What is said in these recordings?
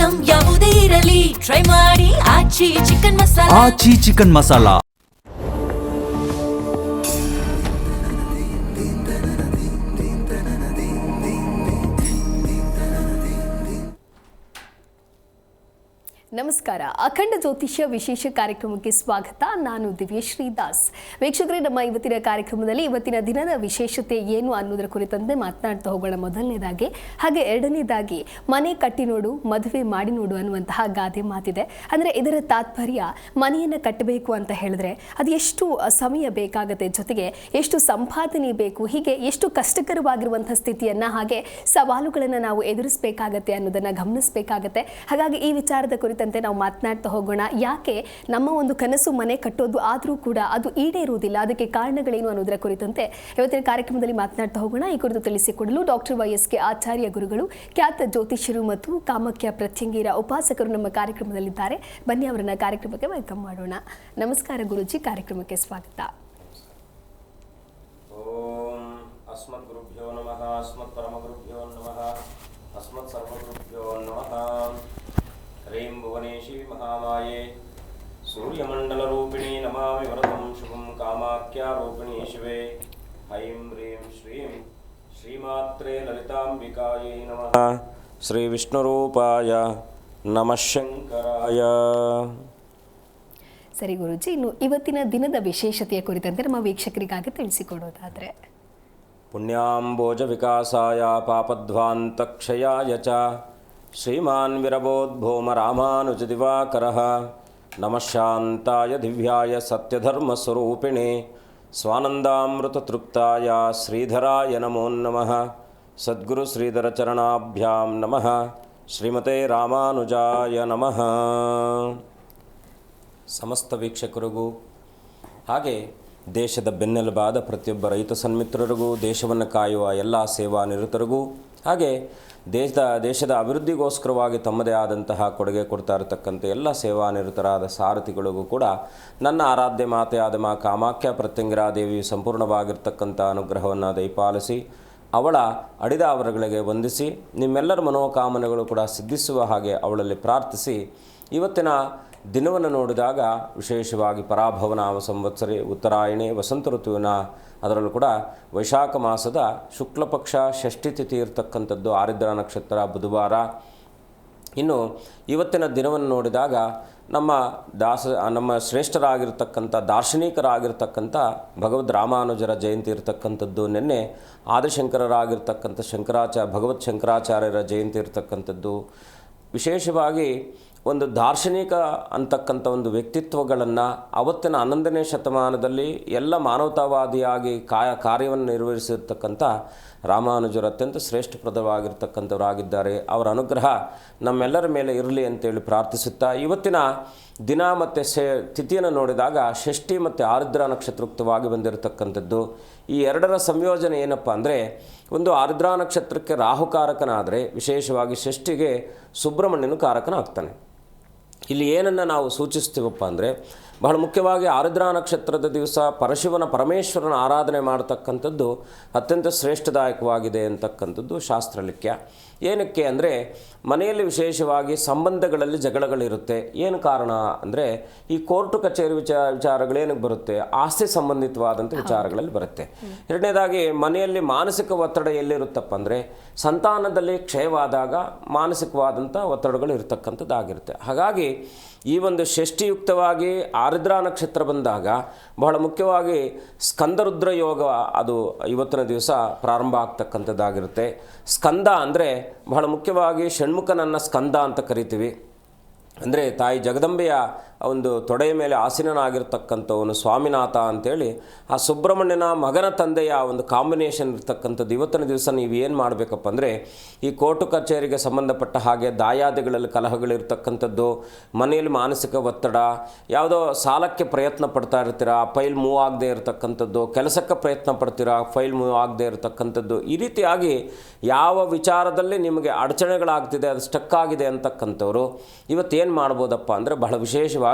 Item ಯಾವುದೇ ಇರಲಿ try ಮಾಡಿ ಆಚಿ ಚಿಕನ್ ಮಸಾಲಾ. ಆಚಿ ಚಿಕನ್ ಮಸಾಲಾ. ನಮಸ್ಕಾರ. ಅಖಂಡ ಜ್ಯೋತಿಷ್ಯ ವಿಶೇಷ ಕಾರ್ಯಕ್ರಮಕ್ಕೆ ಸ್ವಾಗತ. ನಾನು ದಿವ್ಯಶ್ರೀ ದಾಸ್. ವೀಕ್ಷಕರೇ, ನಮ್ಮ ಇವತ್ತಿನ ಕಾರ್ಯಕ್ರಮದಲ್ಲಿ ಇವತ್ತಿನ ದಿನದ ವಿಶೇಷತೆ ಏನು ಅನ್ನೋದರ ಕುರಿತಂತೆ ಮಾತನಾಡ್ತಾ ಹೋಗೋಣ. ಮೊದಲನೇದಾಗಿ ಹಾಗೆ ಎರಡನೇದಾಗಿ ಮನೆ ಕಟ್ಟಿ ನೋಡು ಮದುವೆ ಮಾಡಿ ನೋಡು ಅನ್ನುವಂತಹ ಗಾದೆ ಮಾತಿದೆ. ಅಂದರೆ ಇದರ ತಾತ್ಪರ್ಯ ಮನೆಯನ್ನು ಕಟ್ಟಬೇಕು ಅಂತ ಹೇಳಿದ್ರೆ ಅದು ಎಷ್ಟು ಸಮಯ ಬೇಕಾಗುತ್ತೆ, ಜೊತೆಗೆ ಎಷ್ಟು ಸಂಪಾದನೆ ಬೇಕು, ಹೀಗೆ ಎಷ್ಟು ಕಷ್ಟಕರವಾಗಿರುವಂಥ ಸ್ಥಿತಿಯನ್ನು ಹಾಗೆ ಸವಾಲುಗಳನ್ನು ನಾವು ಎದುರಿಸಬೇಕಾಗತ್ತೆ ಅನ್ನೋದನ್ನು ಗಮನಿಸಬೇಕಾಗತ್ತೆ. ಹಾಗಾಗಿ ಈ ವಿಚಾರದ ಕುರಿತಂತೆ ನಾವು ಮಾತನಾಡ್ತಾ ಹೋಗೋಣ. ಯಾಕೆ ನಮ್ಮ ಒಂದು ಕನಸು ಮನೆ ಕಟ್ಟೋದು ಆದರೂ ಕೂಡ ಅದು ಈಡೇರುವುದಿಲ್ಲ, ಅದಕ್ಕೆ ಕಾರಣಗಳೇನು ಅನ್ನೋದರ ಕುರಿತಂತೆ ಇವತ್ತಿನ ಕಾರ್ಯಕ್ರಮದಲ್ಲಿ ಮಾತನಾಡ್ತಾ ಹೋಗೋಣ. ಈ ಕುರಿತು ತಿಳಿಸಿಕೊಡಲು ಡಾಕ್ಟರ್ YSK ಆಚಾರ್ಯ ಗುರುಗಳು, ಖ್ಯಾತ ಜ್ಯೋತಿಷ್ಯರು ಮತ್ತು ಕಾಮಾಖ್ಯ ಪ್ರತ್ಯಂಗಿರ ಉಪಾಸಕರು ನಮ್ಮ ಕಾರ್ಯಕ್ರಮದಲ್ಲಿದ್ದಾರೆ. ಬನ್ನಿ ಅವರನ್ನ ಕಾರ್ಯಕ್ರಮಕ್ಕೆ ವೆಲ್ಕಮ್ ಮಾಡೋಣ. ನಮಸ್ಕಾರ ಗುರುಜಿ, ಕಾರ್ಯಕ್ರಮಕ್ಕೆ ಸ್ವಾಗತ. ಓಂ ಅಸ್ಮತ್ ಗುರುಭ್ಯೋ ನಮಃ, ಅಸ್ಮತ್ ಪರಮ ಗುರುಭ್ಯೋ ನಮಃ, ಅಸ್ಮತ್ ಸರ್ವ ಗುರುಭ್ಯೋ ನಮಃ. ಹ್ರೀಂ ಭುವನೇಶಿ ಮಹಾಮಾಯೆ ಸೂರ್ಯಮಂಡಲರೂಪಿಣಿ ನಮಾಮಿ ವರದಂ ಶುಭಂ ಕಾಮಾಖ್ಯಾರೂಪಿಣಿ ಶಿವೆ. ಐಂ ಹ್ರೀಂ ಶ್ರೀಂ ಶ್ರೀಮಾತ್ರೇ ಲಲಿತಾಂಬಿಕಾಯೈ ನಮಃ. ಶ್ರೀ ವಿಷ್ಣುರೂಪಾಯ ನಮಃ ಶಂಕರಾಯ. ಸರಿ ಗುರುಜಿ, ಇನ್ನು ಇವತ್ತಿನ ದಿನದ ವಿಶೇಷತೆಯ ಕುರಿತಂತೆ ನಮ್ಮ ವೀಕ್ಷಕರಿಗಾಗಿ ತಿಳಿಸಿಕೊಡೋದಾದರೆ. ಪುಣ್ಯಾಂಬೋಜ ವಿಕಾಸಾಯ ಪಾಪಧ್ವಾಂತಕ್ಷಯಾಯ ಚ ಶ್ರೀಮಾನ್ ವಿರಬೋದ್ಭೋಮ ರಾಮಾನುಜ ದಿವಾಕರಃ. ನಮಃ ಶಾಂತಾಯ ದಿವ್ಯಾಯ ಸತ್ಯಧರ್ಮಸ್ವರೂಪಿಣೆ ಸ್ವಾನಂದಾಮೃತ ತೃಪ್ತಾಯ ಶ್ರೀಧರಾಯ ನಮೋ ನಮಃ. ಸದ್ಗುರು ಶ್ರೀಧರ ಚರಣಾಭ್ಯಾಂ ನಮಃ. ಶ್ರೀಮತೆ ರಾಮಾನುಜಾಯ ನಮಃ. ಸಮಸ್ತ ವೀಕ್ಷಕರಿಗೂ ಹಾಗೆ ದೇಶದ ಬೆನ್ನೆಲುಬಾದ ಪ್ರತಿಯೊಬ್ಬ ರೈತ ಸನ್ಮಿತ್ರರಿಗೂ, ದೇಶವನ್ನು ಕಾಯುವ ಎಲ್ಲ ಸೇವಾ ನಿರತರಿಗೂ, ಹಾಗೆ ದೇಶದ ಅಭಿವೃದ್ಧಿಗೋಸ್ಕರವಾಗಿ ತಮ್ಮದೇ ಆದಂತಹ ಕೊಡುಗೆ ಕೊಡ್ತಾ ಇರತಕ್ಕಂಥ ಎಲ್ಲ ಸೇವಾ ನಿರತರಾದ ಸಾರಥಿಗಳಿಗೂ ಕೂಡ ನನ್ನ ಆರಾಧ್ಯ ಮಾತೆಯಾದ ಮಾ ಕಾಮಾಖ್ಯ ಪ್ರತ್ಯಂಗಿರಾ ದೇವಿಯು ಸಂಪೂರ್ಣವಾಗಿರ್ತಕ್ಕಂಥ ಅನುಗ್ರಹವನ್ನು ದಯಪಾಲಿಸಿ ಅವಳ ಅಡಿದಾವರಗಳಿಗೆ ವಂದಿಸಿ ನಿಮ್ಮೆಲ್ಲರ ಮನೋಕಾಮನೆಗಳು ಕೂಡ ಸಿದ್ಧಿಸುವ ಹಾಗೆ ಅವಳಲ್ಲಿ ಪ್ರಾರ್ಥಿಸಿ ಇವತ್ತಿನ ದಿನವನ್ನು ನೋಡಿದಾಗ ವಿಶೇಷವಾಗಿ ಪರಾಭವನಾಮ ಸಂವತ್ಸರಿ ಉತ್ತರಾಯಣಿ ವಸಂತ ಋತುವಿನ ಅದರಲ್ಲೂ ಕೂಡ ವೈಶಾಖ ಮಾಸದ ಶುಕ್ಲ ಪಕ್ಷ ಷಷ್ಠಿ ತಿಥಿ ಇರತಕ್ಕಂಥದ್ದು, ಆರಿದ್ರ ನಕ್ಷತ್ರ ಬುಧವಾರ. ಇನ್ನು ಇವತ್ತಿನ ದಿನವನ್ನು ನೋಡಿದಾಗ ನಮ್ಮ ಶ್ರೇಷ್ಠರಾಗಿರ್ತಕ್ಕಂಥ ದಾರ್ಶನಿಕರಾಗಿರ್ತಕ್ಕಂಥ ಭಗವದ್ ರಾಮಾನುಜರ ಜಯಂತಿ ಇರತಕ್ಕಂಥದ್ದು. ನಿನ್ನೆ ಆದಿಶಂಕರರಾಗಿರ್ತಕ್ಕಂಥ ಭಗವತ್ ಶಂಕರಾಚಾರ್ಯರ ಜಯಂತಿ ಇರತಕ್ಕಂಥದ್ದು. ವಿಶೇಷವಾಗಿ ಒಂದು ದಾರ್ಶನಿಕ ಅಂತಕ್ಕಂಥ ಒಂದು ವ್ಯಕ್ತಿತ್ವಗಳನ್ನು ಅವತ್ತಿನ 11ನೇ ಶತಮಾನದಲ್ಲಿ ಎಲ್ಲ ಮಾನವತಾವಾದಿಯಾಗಿ ಕಾರ್ಯವನ್ನು ನಿರ್ವಹಿಸಿರ್ತಕ್ಕಂಥ ರಾಮಾನುಜರು ಅತ್ಯಂತ ಶ್ರೇಷ್ಠಪ್ರದವಾಗಿರ್ತಕ್ಕಂಥವರಾಗಿದ್ದಾರೆ. ಅವರ ಅನುಗ್ರಹ ನಮ್ಮೆಲ್ಲರ ಮೇಲೆ ಇರಲಿ ಅಂತೇಳಿ ಪ್ರಾರ್ಥಿಸುತ್ತಾ ಇವತ್ತಿನ ದಿನ ಮತ್ತು ತಿಥಿಯನ್ನು ನೋಡಿದಾಗ ಷಷ್ಠಿ ಮತ್ತು ಆರುದ್ರ ನಕ್ಷತ್ರೋಕ್ತವಾಗಿ ಬಂದಿರತಕ್ಕಂಥದ್ದು. ಈ ಎರಡರ ಸಂಯೋಜನೆ ಏನಪ್ಪ ಅಂದರೆ, ಒಂದು ಆರುದ್ರ ನಕ್ಷತ್ರಕ್ಕೆ ರಾಹುಕಾರಕನಾದರೆ ವಿಶೇಷವಾಗಿ ಷಷ್ಠಿಗೆ ಸುಬ್ರಹ್ಮಣ್ಯನು ಕಾರಕನಾಗ್ತಾನೆ. ಇಲ್ಲಿ ಏನನ್ನು ನಾವು ಸೂಚಿಸ್ತೀವಪ್ಪ ಅಂದರೆ, ಬಹಳ ಮುಖ್ಯವಾಗಿ ಆರುದ್ರ ನಕ್ಷತ್ರದ ದಿವಸ ಪರಮೇಶ್ವರನ ಆರಾಧನೆ ಮಾಡತಕ್ಕಂಥದ್ದು ಅತ್ಯಂತ ಶ್ರೇಷ್ಠದಾಯಕವಾಗಿದೆ ಅಂತಕ್ಕಂಥದ್ದು ಶಾಸ್ತ್ರಲಿಖ್ಯ. ಏನಕ್ಕೆ ಅಂದರೆ, ಮನೆಯಲ್ಲಿ ವಿಶೇಷವಾಗಿ ಸಂಬಂಧಗಳಲ್ಲಿ ಜಗಳಗಳಿರುತ್ತೆ. ಏನು ಕಾರಣ ಅಂದರೆ, ಈ ಕೋರ್ಟು ಕಚೇರಿ ವಿಚಾರಗಳೇನಕ್ಕೆ ಬರುತ್ತೆ, ಆಸ್ತಿ ಸಂಬಂಧಿತವಾದಂಥ ವಿಚಾರಗಳಲ್ಲಿ ಬರುತ್ತೆ. ಎರಡನೇದಾಗಿ ಮನೆಯಲ್ಲಿ ಮಾನಸಿಕ ಒತ್ತಡ ಎಲ್ಲಿರುತ್ತಪ್ಪ ಅಂದರೆ, ಸಂತಾನದಲ್ಲಿ ಕ್ಷಯವಾದಾಗ ಮಾನಸಿಕವಾದಂಥ ಒತ್ತಡಗಳು ಇರತಕ್ಕಂಥದ್ದಾಗಿರುತ್ತೆ. ಹಾಗಾಗಿ ಈ ಒಂದು ಷಷ್ಠಿಯುಕ್ತವಾಗಿ ಆರುದ್ರ ನಕ್ಷತ್ರ ಬಂದಾಗ ಬಹಳ ಮುಖ್ಯವಾಗಿ ಸ್ಕಂದರುದ್ರ ಯೋಗ ಅದು ಇವತ್ತಿನ ದಿವಸ ಪ್ರಾರಂಭ ಆಗ್ತಕ್ಕಂಥದ್ದಾಗಿರುತ್ತೆ. ಸ್ಕಂದ ಅಂದರೆ ಬಹಳ ಮುಖ್ಯವಾಗಿ ಷಣ್ಮುಖನನ್ನು ಸ್ಕಂದ ಅಂತ ಕರಿತೀವಿ. ಅಂದರೆ ತಾಯಿ ಜಗದಂಬೆಯ ಒಂದು ತೊಡೆಯ ಮೇಲೆ ಆಸೀನನಾಗಿರ್ತಕ್ಕಂಥವನು ಸ್ವಾಮಿನಾಥ ಅಂಥೇಳಿ ಆ ಸುಬ್ರಹ್ಮಣ್ಯನ ಮಗನ ತಂದೆಯ ಒಂದು ಕಾಂಬಿನೇಷನ್ ಇರ್ತಕ್ಕಂಥದ್ದು. ಇವತ್ತಿನ ದಿವಸ ನೀವು ಏನು ಮಾಡಬೇಕಪ್ಪ ಅಂದರೆ, ಈ ಕೋರ್ಟು ಕಚೇರಿಗೆ ಸಂಬಂಧಪಟ್ಟ ಹಾಗೆ ದಾಯಾದಿಗಳಲ್ಲಿ ಕಲಹಗಳಿರ್ತಕ್ಕಂಥದ್ದು, ಮನೆಯಲ್ಲಿ ಮಾನಸಿಕ ಒತ್ತಡ, ಯಾವುದೋ ಸಾಲಕ್ಕೆ ಪ್ರಯತ್ನ ಪಡ್ತಾ ಇರ್ತೀರ, ಫೈಲ್ ಮೂವ್ ಆಗದೆ ಇರತಕ್ಕಂಥದ್ದು, ಕೆಲಸಕ್ಕೆ ಪ್ರಯತ್ನ ಪಡ್ತೀರಾ, ಫೈಲ್ ಮೂವ್ ಆಗದೆ ಇರತಕ್ಕಂಥದ್ದು, ಈ ರೀತಿಯಾಗಿ ಯಾವ ವಿಚಾರದಲ್ಲಿ ನಿಮಗೆ ಅಡಚಣೆಗಳಾಗ್ತಿದೆ, ಅದು ಸ್ಟಕ್ ಆಗಿದೆ ಅಂತಕ್ಕಂಥವ್ರು ಇವತ್ತೇನು ಮಾಡ್ಬೋದಪ್ಪ ಅಂದರೆ, ಬಹಳ ವಿಶೇಷವಾಗಿ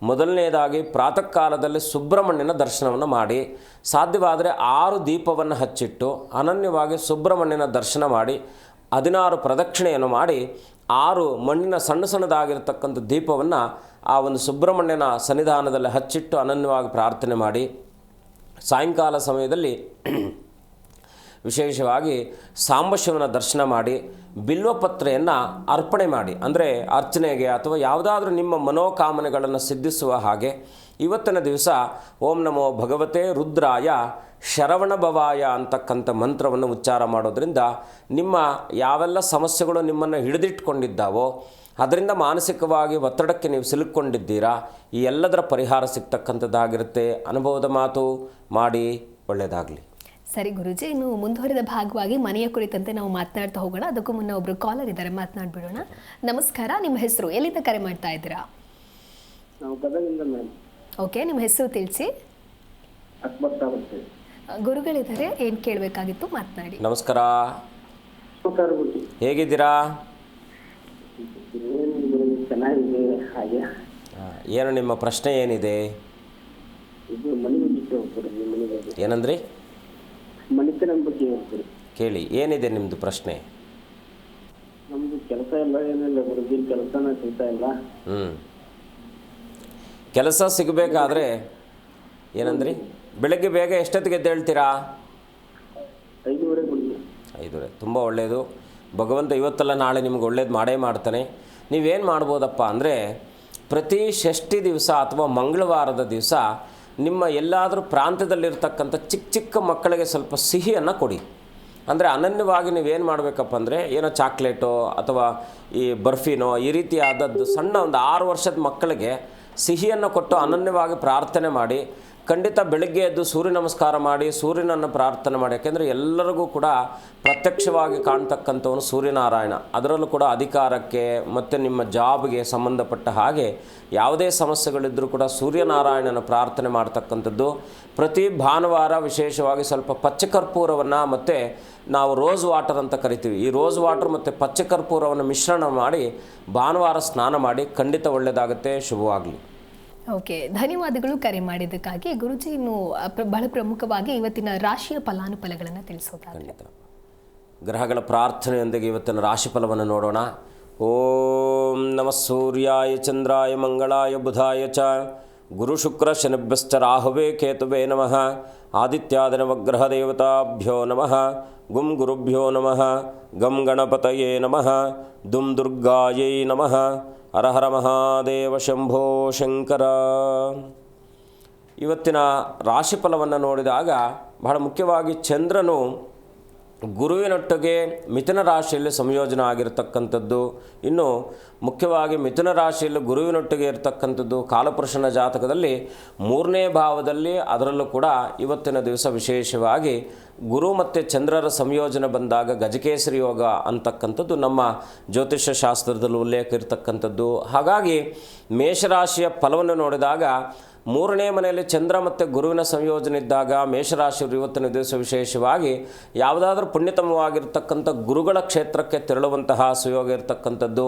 ಮೊದಲನೇದಾಗಿ ಪ್ರಾತಃ ಕಾಲದಲ್ಲಿ ಸುಬ್ರಹ್ಮಣ್ಯನ ದರ್ಶನವನ್ನು ಮಾಡಿ, ಸಾಧ್ಯವಾದರೆ 6 ದೀಪವನ್ನು ಹಚ್ಚಿಟ್ಟು ಅನನ್ಯವಾಗಿ ಸುಬ್ರಹ್ಮಣ್ಯನ ದರ್ಶನ ಮಾಡಿ 16 ಪ್ರದಕ್ಷಿಣೆಯನ್ನು ಮಾಡಿ 6 ಮಣ್ಣಿನ ಸಣ್ಣ ಸಣ್ಣದಾಗಿರ್ತಕ್ಕಂಥ ದೀಪವನ್ನು ಆ ಒಂದು ಸುಬ್ರಹ್ಮಣ್ಯನ ಸನ್ನಿಧಾನದಲ್ಲಿ ಹಚ್ಚಿಟ್ಟು ಅನನ್ಯವಾಗಿ ಪ್ರಾರ್ಥನೆ ಮಾಡಿ ಸಾಯಂಕಾಲ ಸಮಯದಲ್ಲಿ ವಿಶೇಷವಾಗಿ ಸಾಂಬಶಿವನ ದರ್ಶನ ಮಾಡಿ ಬಿಲ್ವಪತ್ರೆಯನ್ನು ಅರ್ಪಣೆ ಮಾಡಿ, ಅಂದರೆ ಅರ್ಚನೆಗೆ ಅಥವಾ ಯಾವುದಾದ್ರೂ ನಿಮ್ಮ ಮನೋಕಾಮನೆಗಳನ್ನು ಸಿದ್ಧಿಸುವ ಹಾಗೆ ಇವತ್ತಿನ ದಿವಸ ಓಂ ನಮೋ ಭಗವತೆ ರುದ್ರಾಯ ಶರವಣಭವಾಯ ಅಂತಕ್ಕಂಥ ಮಂತ್ರವನ್ನು ಉಚ್ಚಾರ ಮಾಡೋದ್ರಿಂದ ನಿಮ್ಮ ಯಾವೆಲ್ಲ ಸಮಸ್ಯೆಗಳು ನಿಮ್ಮನ್ನು ಹಿಡಿದಿಟ್ಕೊಂಡಿದ್ದಾವೋ ಅದರಿಂದ ಮಾನಸಿಕವಾಗಿ ಒತ್ತಡಕ್ಕೆ ನೀವು ಸಿಲುಕೊಂಡಿದ್ದೀರಾ, ಈ ಎಲ್ಲದರ ಪರಿಹಾರ ಸಿಗ್ತಕ್ಕಂಥದ್ದಾಗಿರುತ್ತೆ. ಅನುಭವದ ಮಾತು ಮಾಡಿ, ಒಳ್ಳೆಯದಾಗಲಿ. ಸರಿ ಗುರುಜಿ, ಇನ್ನು ಮುಂದುವರಿದ ಭಾಗವಾಗಿ ಮನೆಯ ಕುರಿತಂತೆ ನಾವು ಮಾತನಾಡ್ತಾ ಹೋಗೋಣ. ಅದಕ್ಕೂ ಮುನ್ನ ಒಬ್ಬರು ಕಾಲರ್ ಇದ್ದಾರೆ, ಮಾತನಾಡ್ಬಿಡೋಣ. ನಮಸ್ಕಾರ, ನಿಮ್ಮ ಹೆಸರು, ಎಲ್ಲಿಂದ ಕರೆ ಮಾಡ್ತಾ ಇದ್ದೀರಾ? ಓಕೆ, ನಿಮ್ಮ ಹೆಸರು ತಿಳಿಸಿ. ಗುರುಗಳಿದ್ದಾರೆ, ಏನು ಕೇಳಬೇಕಾಗಿತ್ತು ಮಾತನಾಡಿ. ನಮಸ್ಕಾರ, ಹೇಗಿದ್ದೀರಾ? ಏನು ನಿಮ್ಮ ಪ್ರಶ್ನೆ ಏನಿದೆ? ಏನಂದ್ರಿ? ಕೇಳಿ, ಏನಿದೆ ನಿಮ್ಮದು ಪ್ರಶ್ನೆ? ನಮ್ದು ಕೆಲಸ ಎಲ್ಲ ಏನಿಲ್ಲ ಗುರುಜಿ, ಕೆಲಸನ ಸಿಗ್ತಾ ಇಲ್ಲ. ಕೆಲಸ ಸಿಗಬೇಕಾದ್ರೆ ಏನಂದ್ರಿ? ಬೆಳಗ್ಗೆ ಬೇಗ ಎಷ್ಟೊತ್ತಿಗೆ ಎದ್ದೇಳ್ತೀರಾ? 5:30. ತುಂಬ ಒಳ್ಳೆಯದು. ಭಗವಂತ ಇವತ್ತಲ್ಲ ನಾಳೆ ನಿಮ್ಗೆ ಒಳ್ಳೇದು ಮಾಡೇ ಮಾಡ್ತಾನೆ. ನೀವೇನು ಮಾಡ್ಬೋದಪ್ಪ ಅಂದರೆ, ಪ್ರತಿ ಷಷ್ಠಿ ದಿವಸ ಅಥವಾ ಮಂಗಳವಾರದ ದಿವಸ ನಿಮ್ಮ ಎಲ್ಲಾದರೂ ಪ್ರಾಂತ್ಯದಲ್ಲಿರ್ತಕ್ಕಂಥ ಚಿಕ್ಕ ಚಿಕ್ಕ ಮಕ್ಕಳಿಗೆ ಸ್ವಲ್ಪ ಸಿಹಿಯನ್ನು ಕೊಡಿ. ಅಂದರೆ ಅನನ್ಯವಾಗಿ ನೀವೇನು ಮಾಡಬೇಕಪ್ಪ ಅಂದರೆ, ಏನೋ ಚಾಕ್ಲೇಟೋ ಅಥವಾ ಈ ಬರ್ಫಿನೋ ಈ ರೀತಿಯಾದದ್ದು ಸಣ್ಣ ಒಂದು 6 ವರ್ಷದ ಮಕ್ಕಳಿಗೆ ಸಿಹಿಯನ್ನು ಕೊಟ್ಟು ಅನನ್ಯವಾಗಿ ಪ್ರಾರ್ಥನೆ ಮಾಡಿ. ಖಂಡಿತ ಬೆಳಗ್ಗೆ ಎದ್ದು ಸೂರ್ಯ ನಮಸ್ಕಾರ ಮಾಡಿ, ಸೂರ್ಯನನ್ನು ಪ್ರಾರ್ಥನೆ ಮಾಡಿ. ಯಾಕೆಂದರೆ ಎಲ್ಲರಿಗೂ ಕೂಡ ಪ್ರತ್ಯಕ್ಷವಾಗಿ ಕಾಣ್ತಕ್ಕಂಥವನು ಸೂರ್ಯನಾರಾಯಣ. ಅದರಲ್ಲೂ ಕೂಡ ಅಧಿಕಾರಕ್ಕೆ ಮತ್ತು ನಿಮ್ಮ ಜಾಬ್ಗೆ ಸಂಬಂಧಪಟ್ಟ ಹಾಗೆ ಯಾವುದೇ ಸಮಸ್ಯೆಗಳಿದ್ದರೂ ಕೂಡ ಸೂರ್ಯನಾರಾಯಣನ ಪ್ರಾರ್ಥನೆ ಮಾಡ್ತಕ್ಕಂಥದ್ದು. ಪ್ರತಿ ಭಾನುವಾರ ವಿಶೇಷವಾಗಿ ಸ್ವಲ್ಪ ಪಚ್ಚಕರ್ಪೂರವನ್ನು ಮತ್ತು ನಾವು ರೋಸ್ ವಾಟರ್ ಅಂತ ಕರಿತೀವಿ, ಈ ರೋಸ್ ವಾಟರ್ ಮತ್ತು ಪಚ್ಚಕರ್ಪೂರವನ್ನು ಮಿಶ್ರಣ ಮಾಡಿ ಭಾನುವಾರ ಸ್ನಾನ ಮಾಡಿ. ಖಂಡಿತ ಒಳ್ಳೆಯದಾಗುತ್ತೆ. ಶುಭವಾಗಲಿ. ಓಕೆ, ಧನ್ಯವಾದಗಳು ಕರೆ ಮಾಡಿದ್ದಕ್ಕಾಗಿ. ಗುರುಜಿ, ಇನ್ನು ಬಹಳ ಪ್ರಮುಖವಾಗಿ ಇವತ್ತಿನ ರಾಶಿಯ ಫಲಾನುಫಲಗಳನ್ನು ತಿಳಿಸೋದಾಗಿದೆ. ಖಂಡಿತ ಗ್ರಹಗಳ ಪ್ರಾರ್ಥನೆಯೊಂದಿಗೆ ಇವತ್ತಿನ ರಾಶಿಫಲವನ್ನು ನೋಡೋಣ. ಓಂ ನಮಃ ಸೂರ್ಯಾಯ ಚಂದ್ರಾಯ ಮಂಗಳಾಯ ಬುಧಾಯ ಚ ಗುರು ಶುಕ್ರ ಶನಿಭ್ಯಶ್ಚ ರಾಹವೇ ಕೇತುವೇ ನಮಃ. ಆದಿತ್ಯಾದಿ ನವಗ್ರಹ ದೇವತಾಭ್ಯೋ ನಮಃ. ಗುಂ ಗುರುಭ್ಯೋ ನಮಃ. ಗಂ ಗಣಪತಯೇ ನಮಃ. ದುಂ ದುರ್ಗಾಯೈ ನಮಃ. ಹರ ಹರ ಮಹಾದೇವ ಶಂಭೋ ಶಂಕರ. ಇವತ್ತಿನ ರಾಶಿಫಲವನ್ನು ನೋಡಿದಾಗ ಬಹಳ ಮುಖ್ಯವಾಗಿ ಚಂದ್ರನು ಗುರುವಿನೊಟ್ಟಿಗೆ ಮಿಥುನ ರಾಶಿಯಲ್ಲಿ ಸಂಯೋಜನೆ ಆಗಿರತಕ್ಕಂಥದ್ದು. ಇನ್ನು ಮುಖ್ಯವಾಗಿ ಮಿಥುನ ರಾಶಿಯಲ್ಲಿ ಗುರುವಿನೊಟ್ಟಿಗೆ ಇರತಕ್ಕಂಥದ್ದು ಕಾಲಪುರುಷನ ಜಾತಕದಲ್ಲಿ 3ನೇ ಭಾವದಲ್ಲಿ, ಅದರಲ್ಲೂ ಕೂಡ ಇವತ್ತಿನ ದಿವಸ ವಿಶೇಷವಾಗಿ ಗುರು ಮತ್ತು ಚಂದ್ರರ ಸಂಯೋಜನೆ ಬಂದಾಗ ಗಜಕೇಸರಿ ಯೋಗ ಅಂತಕ್ಕಂಥದ್ದು ನಮ್ಮ ಜ್ಯೋತಿಷ್ಯ ಶಾಸ್ತ್ರದಲ್ಲಿ ಉಲ್ಲೇಖ ಇರತಕ್ಕಂಥದ್ದು. ಹಾಗಾಗಿ ಮೇಷರಾಶಿಯ ಫಲವನ್ನು ನೋಡಿದಾಗ 3ನೇ ಮನೆಯಲ್ಲಿ ಚಂದ್ರ ಮತ್ತು ಗುರುವಿನ ಸಂಯೋಜನೆ ಇದ್ದಾಗ ಮೇಷರಾಶಿಯವರು ಇವತ್ತಿನ ದಿವಸ ವಿಶೇಷವಾಗಿ ಯಾವುದಾದ್ರೂ ಪುಣ್ಯತಮವಾಗಿರ್ತಕ್ಕಂಥ ಗುರುಗಳ ಕ್ಷೇತ್ರಕ್ಕೆ ತೆರಳುವಂತಹ ಸುಯೋಗ ಇರತಕ್ಕಂಥದ್ದು,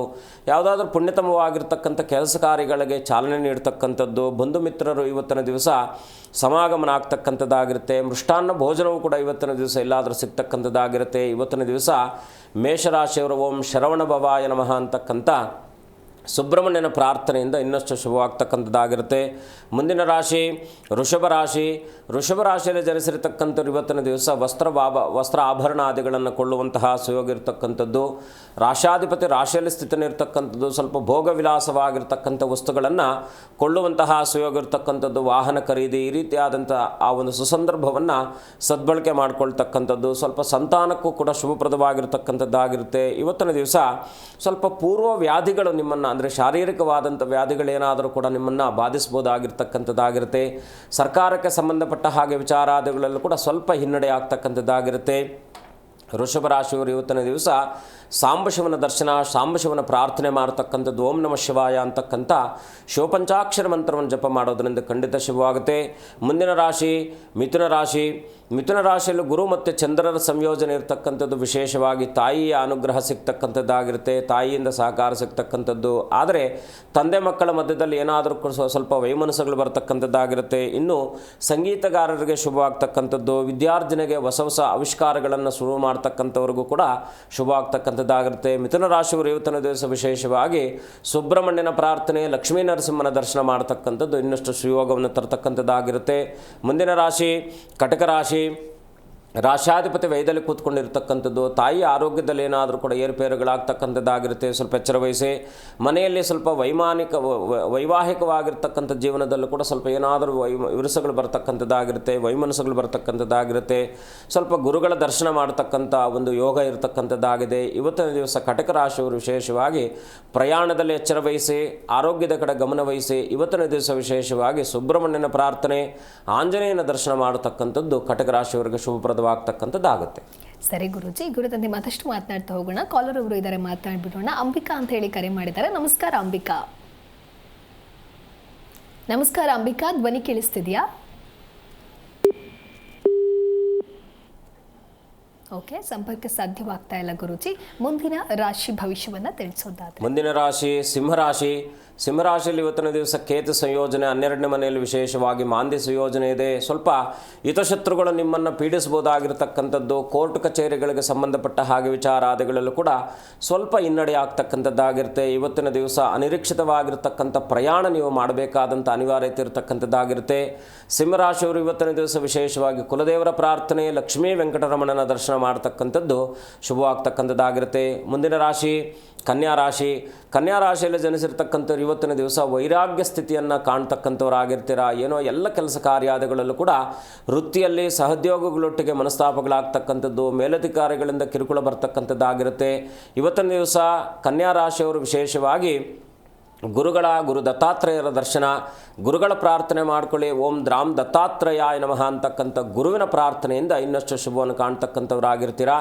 ಯಾವುದಾದ್ರೂ ಪುಣ್ಯತಮವಾಗಿರ್ತಕ್ಕಂಥ ಕೆಲಸ ಕಾರ್ಯಗಳಿಗೆ ಚಾಲನೆ ನೀಡ್ತಕ್ಕಂಥದ್ದು, ಬಂಧು ಮಿತ್ರರು ಇವತ್ತಿನ ದಿವಸ ಸಮಾಗಮನ ಆಗ್ತಕ್ಕಂಥದ್ದಾಗಿರುತ್ತೆ. ಮೃಷ್ಟಾನ್ನ ಭೋಜನವೂ ಕೂಡ ಇವತ್ತಿನ ದಿವಸ ಎಲ್ಲಾದರೂ ಸಿಗ್ತಕ್ಕಂಥದ್ದಾಗಿರುತ್ತೆ. ಇವತ್ತಿನ ದಿವಸ ಮೇಷರಾಶಿಯವರು ಓಂ ಶರವಣಭವಾಯ ನಮಃ ಅಂತಕ್ಕಂಥ ಸುಬ್ರಹ್ಮಣ್ಯನ ಪ್ರಾರ್ಥನೆಯಿಂದ ಇನ್ನಷ್ಟು ಶುಭವಾಗ್ತಕ್ಕಂಥದ್ದಾಗಿರುತ್ತೆ. ಮುಂದಿನ ರಾಶಿ ವೃಷಭ ರಾಶಿ. ವೃಷಭ ರಾಶಿಯಲ್ಲಿ ಜನಿಸಿರತಕ್ಕಂಥವ್ರು ಇವತ್ತಿನ ದಿವಸ ವಸ್ತ್ರ ಆಭರಣಾದಿಗಳನ್ನು ಕೊಳ್ಳುವಂತಹ ಸುಯೋಗ ಇರತಕ್ಕಂಥದ್ದು. ರಾಶಾಧಿಪತಿ ರಾಶಿಯಲ್ಲಿ ಸ್ಥಿತನಿರ್ತಕ್ಕಂಥದ್ದು. ಸ್ವಲ್ಪ ಭೋಗ ವಿಲಾಸವಾಗಿರ್ತಕ್ಕಂಥ ವಸ್ತುಗಳನ್ನು ಕೊಳ್ಳುವಂತಹ ಸುಯೋಗ ಇರತಕ್ಕಂಥದ್ದು. ವಾಹನ ಖರೀದಿ ಈ ರೀತಿಯಾದಂಥ ಆ ಒಂದು ಸುಸಂದರ್ಭವನ್ನು ಸದ್ಬಳಕೆ ಮಾಡಿಕೊಳ್ತಕ್ಕಂಥದ್ದು. ಸ್ವಲ್ಪ ಸಂತಾನಕ್ಕೂ ಕೂಡ ಶುಭಪ್ರದವಾಗಿರ್ತಕ್ಕಂಥದ್ದಾಗಿರುತ್ತೆ. ಇವತ್ತಿನ ದಿವಸ ಸ್ವಲ್ಪ ಪೂರ್ವ ವ್ಯಾಧಿಗಳು ನಿಮ್ಮನ್ನು, ಅಂದರೆ ಶಾರೀರಿಕವಾದಂಥ ವ್ಯಾಧಿಗಳೇನಾದರೂ ಕೂಡ ನಿಮ್ಮನ್ನು ಬಾಧಿಸ್ಬೋದಾಗಿರ್ತಕ್ಕಂಥದ್ದಾಗಿರುತ್ತೆ. ಸರ್ಕಾರಕ್ಕೆ ಸಂಬಂಧಪಟ್ಟ ಹಾಗೆ ವಿಚಾರಾದಿಗಳಲ್ಲೂ ಕೂಡ ಸ್ವಲ್ಪ ಹಿನ್ನಡೆ ಆಗ್ತಕ್ಕಂಥದ್ದಾಗಿರುತ್ತೆ. ವೃಷಭ ರಾಶಿಯವರು ಇವತ್ತಿನ ದಿವಸ ಸಾಂಬಶಿವನ ದರ್ಶನ, ಸಾಂಬಶಿವನ ಪ್ರಾರ್ಥನೆ ಮಾಡತಕ್ಕಂಥದ್ದು. ಓಂ ನಮಃ ಶಿವಾಯ ಅಂತಕ್ಕಂಥ ಶಿವಪಂಚಾಕ್ಷರ ಮಂತ್ರವನ್ನು ಜಪ ಮಾಡೋದರಿಂದ ಖಂಡಿತ ಶುಭವಾಗುತ್ತೆ. ಮುಂದಿನ ರಾಶಿ ಮಿಥುನ ರಾಶಿ. ಮಿಥುನ ರಾಶಿಯಲ್ಲಿ ಗುರು ಮತ್ತು ಚಂದ್ರರ ಸಂಯೋಜನೆ ಇರತಕ್ಕಂಥದ್ದು, ವಿಶೇಷವಾಗಿ ತಾಯಿಯ ಅನುಗ್ರಹ ಸಿಗ್ತಕ್ಕಂಥದ್ದಾಗಿರುತ್ತೆ, ತಾಯಿಯಿಂದ ಸಹಕಾರ ಸಿಗ್ತಕ್ಕಂಥದ್ದು. ಆದರೆ ತಂದೆ ಮಕ್ಕಳ ಮಧ್ಯದಲ್ಲಿ ಏನಾದರೂ ಸ್ವಲ್ಪ ವೈಮನಸ್ಸುಗಳು ಬರ್ತಕ್ಕಂಥದ್ದಾಗಿರುತ್ತೆ. ಇನ್ನು ಸಂಗೀತಗಾರರಿಗೆ ಶುಭವಾಗ್ತಕ್ಕಂಥದ್ದು, ವಿದ್ಯಾರ್ಜನೆಗೆ ಹೊಸ ಹೊಸ ಆವಿಷ್ಕಾರಗಳನ್ನು ಶುರು ಮಾಡ್ತಕ್ಕಂಥವ್ರಿಗೂ ಕೂಡ ಶುಭ ಆಗ್ತಕ್ಕಂಥದ್ದಾಗಿರುತ್ತೆ. ಮಿಥುನ ರಾಶಿಯವರು ಇವತ್ತಿನ ದಿವಸ ವಿಶೇಷವಾಗಿ ಸುಬ್ರಹ್ಮಣ್ಯನ ಪ್ರಾರ್ಥನೆ, ಲಕ್ಷ್ಮೀ ನರಸಿಂಹನ ದರ್ಶನ ಮಾಡ್ತಕ್ಕಂಥದ್ದು ಇನ್ನಷ್ಟು ಸುಯೋಗವನ್ನು ತರತಕ್ಕಂಥದ್ದಾಗಿರುತ್ತೆ. ಮುಂದಿನ ರಾಶಿ ಕಟಕ ರಾಶಿ. ರಾಶ್ಯಾಧಿಪತಿ ವೈದಲ್ಲಿ ಕೂತ್ಕೊಂಡಿರ್ತಕ್ಕಂಥದ್ದು, ತಾಯಿ ಆರೋಗ್ಯದಲ್ಲಿ ಏನಾದರೂ ಕೂಡ ಏರುಪೇರುಗಳಾಗ್ತಕ್ಕಂಥದ್ದಾಗಿರುತ್ತೆ. ಸ್ವಲ್ಪ ಎಚ್ಚರ ವಹಿಸಿ. ಮನೆಯಲ್ಲಿ ಸ್ವಲ್ಪ ವೈವಾಹಿಕವಾಗಿರ್ತಕ್ಕಂಥ ಜೀವನದಲ್ಲೂ ಕೂಡ ಸ್ವಲ್ಪ ಏನಾದರೂ ವಿರಸಗಳು ಬರ್ತಕ್ಕಂಥದ್ದಾಗಿರುತ್ತೆ, ವೈಮನಸ್ಸುಗಳು ಬರ್ತಕ್ಕಂಥದ್ದಾಗಿರುತ್ತೆ. ಸ್ವಲ್ಪ ಗುರುಗಳ ದರ್ಶನ ಮಾಡ್ತಕ್ಕಂಥ ಒಂದು ಯೋಗ ಇರತಕ್ಕಂಥದ್ದಾಗಿದೆ. ಇವತ್ತಿನ ದಿವಸ ಕಟಕ ರಾಶಿಯವರು ವಿಶೇಷವಾಗಿ ಪ್ರಯಾಣದಲ್ಲಿ ಎಚ್ಚರ ವಹಿಸಿ, ಆರೋಗ್ಯದ ಕಡೆ ಗಮನ ವಹಿಸಿ. ಇವತ್ತಿನ ದಿವಸ ವಿಶೇಷವಾಗಿ ಸುಬ್ರಹ್ಮಣ್ಯನ ಪ್ರಾರ್ಥನೆ, ಆಂಜನೇಯನ ದರ್ಶನ ಮಾಡತಕ್ಕಂಥದ್ದು ಕಟಕ ರಾಶಿಯವರಿಗೆ ಶುಭಪ್ರದವಾಗ್ತಕ್ಕಂಥದ್ದಾಗುತ್ತೆ. ಸರಿ ಗುರುಜಿ, ಗುರುತಂದೆ ಮತ್ತಷ್ಟು ಮಾತನಾಡ್ತಾ ಹೋಗೋಣ. ಕಾಲರ್ ಅವರು ಇದ್ದಾರೆ, ಮಾತನಾಡ್ಬಿಡೋಣ. ಅಂಬಿಕಾ ಅಂತ ಹೇಳಿ ಕರೆ ಮಾಡಿದ್ದಾರೆ. ನಮಸ್ಕಾರ ಅಂಬಿಕಾ. ನಮಸ್ಕಾರ ಅಂಬಿಕಾ, ಧ್ವನಿ ಕೇಳಿಸ್ತಿದ್ಯಾ? ಓಕೆ, ಸಂಪರ್ಕ ಸಾಧ್ಯವಾಗ್ತಾ ಇಲ್ಲ ಗುರುಜಿ. ಮುಂದಿನ ರಾಶಿ ಭವಿಷ್ಯವನ್ನ ತಿಳಿಸೋದಾದ್ರೆ ಮುಂದಿನ ರಾಶಿ ಸಿಂಹರಾಶಿ. ಸಿಂಹರಾಶಿಯಲ್ಲಿ ಇವತ್ತಿನ ದಿವಸ ಕೇತು ಸಂಯೋಜನೆ, 12ನೇ ಮನೆಯಲ್ಲಿ ವಿಶೇಷವಾಗಿ ಮಾಂದಿ ಸಂಯೋಜನೆ ಇದೆ. ಸ್ವಲ್ಪ ಹಿತಶತ್ರುಗಳು ನಿಮ್ಮನ್ನು ಪೀಡಿಸಬಹುದಾಗಿರ್ತಕ್ಕಂಥದ್ದು, ಕೋರ್ಟ್ ಕಚೇರಿಗಳಿಗೆ ಸಂಬಂಧಪಟ್ಟ ಹಾಗೆ ವಿಚಾರಾದಿಗಳಲ್ಲೂ ಕೂಡ ಸ್ವಲ್ಪ ಹಿನ್ನಡೆ ಆಗ್ತಕ್ಕಂಥದ್ದಾಗಿರುತ್ತೆ. ಇವತ್ತಿನ ದಿವಸ ಅನಿರೀಕ್ಷಿತವಾಗಿರ್ತಕ್ಕಂಥ ಪ್ರಯಾಣ ನೀವು ಮಾಡಬೇಕಾದಂಥ ಅನಿವಾರ್ಯತೆ ಇರತಕ್ಕಂಥದ್ದಾಗಿರುತ್ತೆ. ಸಿಂಹರಾಶಿಯವರು ಇವತ್ತಿನ ದಿವಸ ವಿಶೇಷವಾಗಿ ಕುಲದೇವರ ಪ್ರಾರ್ಥನೆ, ಲಕ್ಷ್ಮೀ ವೆಂಕಟರಮಣನ ದರ್ಶನ ಮಾಡ್ತಕ್ಕಂಥದ್ದು ಶುಭವಾಗ್ತಕ್ಕಂಥದ್ದಾಗಿರುತ್ತೆ. ಮುಂದಿನ ರಾಶಿ ಕನ್ಯಾ ರಾಶಿ. ಕನ್ಯಾ ರಾಶಿಯಲ್ಲಿ ಜನಿಸಿರ್ತಕ್ಕಂಥವ್ರು ಇವತ್ತಿನ ದಿವಸ ವೈರಾಗ್ಯ ಸ್ಥಿತಿಯನ್ನು ಕಾಣ್ತಕ್ಕಂಥವ್ರಾಗಿರ್ತೀರ. ಏನೋ ಎಲ್ಲ ಕೆಲಸ ಕಾರ್ಯಾದಿಗಳಲ್ಲೂ ಕೂಡ ವೃತ್ತಿಯಲ್ಲಿ ಸಹೋದ್ಯೋಗಿಗಳೊಟ್ಟಿಗೆ ಮನಸ್ತಾಪಗಳಾಗ್ತಕ್ಕಂಥದ್ದು, ಮೇಲಧಿಕಾರಿಗಳಿಂದ ಕಿರುಕುಳ ಬರ್ತಕ್ಕಂಥದ್ದಾಗಿರುತ್ತೆ. ಇವತ್ತಿನ ದಿವಸ ಕನ್ಯಾ ರಾಶಿಯವರು ವಿಶೇಷವಾಗಿ ಗುರು ದತ್ತಾತ್ರೇಯರ ದರ್ಶನ, ಗುರುಗಳ ಪ್ರಾರ್ಥನೆ ಮಾಡ್ಕೊಳ್ಳಿ. ಓಂ ದ್ರಾಮ್ ದತ್ತಾತ್ರೇಯಾಯ ನಮಃ ಅಂತಕ್ಕಂಥ ಗುರುವಿನ ಪ್ರಾರ್ಥನೆಯಿಂದ ಇನ್ನಷ್ಟು ಶುಭವನ್ನು ಕಾಣ್ತಕ್ಕಂಥವ್ರಾಗಿರ್ತೀರ.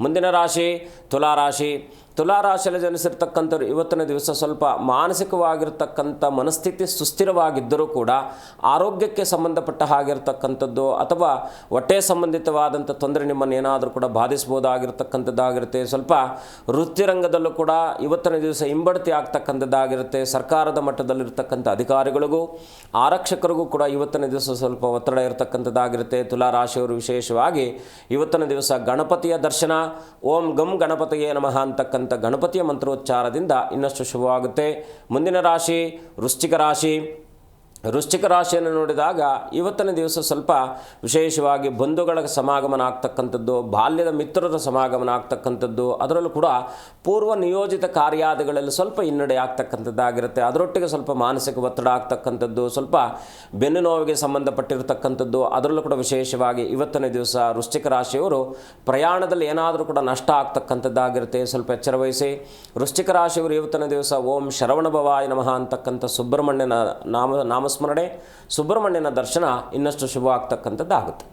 ಮುಂದಿನ ರಾಶಿ ತುಲಾರಾಶಿ. ತುಲಾರಾಶಿಯಲ್ಲಿ ಜನಿಸಿರ್ತಕ್ಕಂಥವ್ರು ಇವತ್ತಿನ ದಿವಸ ಸ್ವಲ್ಪ ಮಾನಸಿಕವಾಗಿರ್ತಕ್ಕಂಥ ಮನಸ್ಥಿತಿ ಸುಸ್ಥಿರವಾಗಿದ್ದರೂ ಕೂಡ ಆರೋಗ್ಯಕ್ಕೆ ಸಂಬಂಧಪಟ್ಟ ಹಾಗಿರ್ತಕ್ಕಂಥದ್ದು ಅಥವಾ ಹೊಟ್ಟೆ ಸಂಬಂಧಿತವಾದಂಥ ತೊಂದರೆ ನಿಮ್ಮನ್ನು ಏನಾದರೂ ಕೂಡ ಬಾಧಿಸ್ಬೋದಾಗಿರ್ತಕ್ಕಂಥದ್ದಾಗಿರುತ್ತೆ. ಸ್ವಲ್ಪ ವೃತ್ತಿರಂಗದಲ್ಲೂ ಕೂಡ ಇವತ್ತಿನ ದಿವಸ ಹಿಂಬಡ್ತಿ ಆಗ್ತಕ್ಕಂಥದ್ದಾಗಿರುತ್ತೆ. ಸರ್ಕಾರದ ಮಟ್ಟದಲ್ಲಿರ್ತಕ್ಕಂಥ ಅಧಿಕಾರಿಗಳಿಗೂ ಆರಕ್ಷಕರಿಗೂ ಕೂಡ ಇವತ್ತಿನ ದಿವಸ ಸ್ವಲ್ಪ ಒತ್ತಡ ಇರತಕ್ಕಂಥದ್ದಾಗಿರುತ್ತೆ. ತುಲಾರಾಶಿಯವರು ವಿಶೇಷವಾಗಿ ಇವತ್ತಿನ ದಿವಸ ಗಣಪತಿಯ ದರ್ಶನ, ಓಂ ಗಂ ಗಣಪತಿಯೇ ನಮಃ ಅಂತಕ್ಕಂಥ ಗಣಪತಿಯ ಮಂತ್ರೋಚ್ಚಾರದಿಂದ ಇನ್ನಷ್ಟು ಶುಭವಾಗುತ್ತೆ. ಮುಂದಿನ ರಾಶಿ ವೃಶ್ಚಿಕ ರಾಶಿ. ವೃಶ್ಚಿಕ ರಾಶಿಯನ್ನು ನೋಡಿದಾಗ ಇವತ್ತಿನ ದಿವಸ ಸ್ವಲ್ಪ ವಿಶೇಷವಾಗಿ ಬಂಧುಗಳ ಸಮಾಗಮನ ಆಗ್ತಕ್ಕಂಥದ್ದು, ಬಾಲ್ಯದ ಮಿತ್ರರ ಸಮಾಗಮನ ಆಗ್ತಕ್ಕಂಥದ್ದು, ಅದರಲ್ಲೂ ಕೂಡ ಪೂರ್ವ ನಿಯೋಜಿತ ಕಾರ್ಯಾದಿಗಳಲ್ಲಿ ಸ್ವಲ್ಪ ಹಿನ್ನಡೆ ಆಗ್ತಕ್ಕಂಥದ್ದಾಗಿರುತ್ತೆ. ಅದರೊಟ್ಟಿಗೆ ಸ್ವಲ್ಪ ಮಾನಸಿಕ ಒತ್ತಡ ಆಗ್ತಕ್ಕಂಥದ್ದು, ಸ್ವಲ್ಪ ಬೆನ್ನು ನೋವಿಗೆ ಸಂಬಂಧಪಟ್ಟಿರ್ತಕ್ಕಂಥದ್ದು, ಅದರಲ್ಲೂ ಕೂಡ ವಿಶೇಷವಾಗಿ ಇವತ್ತಿನ ದಿವಸ ವೃಶ್ಚಿಕ ರಾಶಿಯವರು ಪ್ರಯಾಣದಲ್ಲಿ ಏನಾದರೂ ಕೂಡ ನಷ್ಟ ಆಗ್ತಕ್ಕಂಥದ್ದಾಗಿರುತ್ತೆ. ಸ್ವಲ್ಪ ಎಚ್ಚರ ವಹಿಸಿ. ವೃಶ್ಚಿಕ ರಾಶಿಯವರು ಇವತ್ತಿನ ದಿವಸ ಓಂ ಶರವಣಭವಾಯ ನಮಃ ಅಂತಕ್ಕಂಥ ಸುಬ್ರಹ್ಮಣ್ಯನ ನಾಮಸ್ಮರಣೆ, ಸುಬ್ರಹ್ಮಣ್ಯನ ದರ್ಶನ ಇನ್ನಷ್ಟು ಶುಭ ಆಗ್ತಕ್ಕಂಥದ್ದಾಗುತ್ತೆ.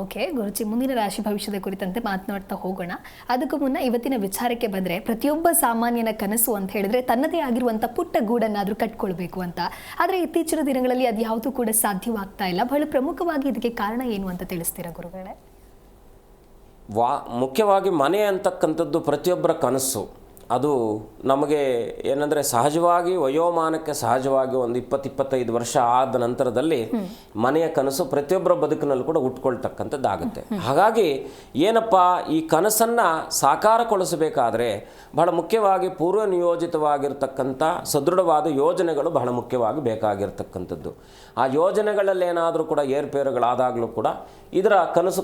ಓಕೆ ಗುರುಜಿ, ಮುಂದಿನ ರಾಶಿ ಭವಿಷ್ಯದ ಕುರಿತಂತೆ ಮಾತನಾಡ್ತಾ ಹೋಗೋಣ. ಅದಕ್ಕೂ ಮುನ್ನ ಇವತ್ತಿನ ವಿಚಾರಕ್ಕೆ ಬಂದರೆ, ಪ್ರತಿಯೊಬ್ಬ ಸಾಮಾನ್ಯನ ಕನಸು ಅಂತ ಹೇಳಿದ್ರೆ ತನ್ನದೇ ಆಗಿರುವಂಥ ಪುಟ್ಟ ಗೂಡನ್ನಾದರೂ ಕಟ್ಕೊಳ್ಬೇಕು ಅಂತ. ಆದರೆ ಇತ್ತೀಚಿನ ದಿನಗಳಲ್ಲಿ ಅದು ಯಾವುದೂ ಕೂಡ ಸಾಧ್ಯವಾಗ್ತಾ ಇಲ್ಲ. ಬಹಳ ಪ್ರಮುಖವಾಗಿ ಇದಕ್ಕೆ ಕಾರಣ ಏನು ಅಂತ ತಿಳಿಸ್ತೀರಾ ಗುರುಗಳೇ? ಮುಖ್ಯವಾಗಿ ಮನೆ ಅಂತಕ್ಕಂಥದ್ದು ಪ್ರತಿಯೊಬ್ಬರ ಕನಸು. ಅದು ನಮಗೆ ಏನಂದರೆ ಸಹಜವಾಗಿ ವಯೋಮಾನಕ್ಕೆ ಸಹಜವಾಗಿ ಒಂದು 20-25 ವರ್ಷ ಆದ ನಂತರದಲ್ಲಿ ಮನೆಯ ಕನಸು ಪ್ರತಿಯೊಬ್ಬರ ಬದುಕಿನಲ್ಲೂ ಕೂಡ ಹುಟ್ಕೊಳ್ತಕ್ಕಂಥದ್ದಾಗುತ್ತೆ. ಹಾಗಾಗಿ ಏನಪ್ಪ, ಈ ಕನಸನ್ನು ಸಾಕಾರಗೊಳಿಸಬೇಕಾದ್ರೆ ಬಹಳ ಮುಖ್ಯವಾಗಿ ಪೂರ್ವ ನಿಯೋಜಿತವಾಗಿರ್ತಕ್ಕಂಥ ಸದೃಢವಾದ ಯೋಜನೆಗಳು ಬಹಳ ಮುಖ್ಯವಾಗಿ ಬೇಕಾಗಿರ್ತಕ್ಕಂಥದ್ದು. ಆ ಯೋಜನೆಗಳಲ್ಲಿ ಏನಾದರೂ ಕೂಡ ಏರ್ಪೇರುಗಳಾದಾಗಲೂ ಕೂಡ ಇದರ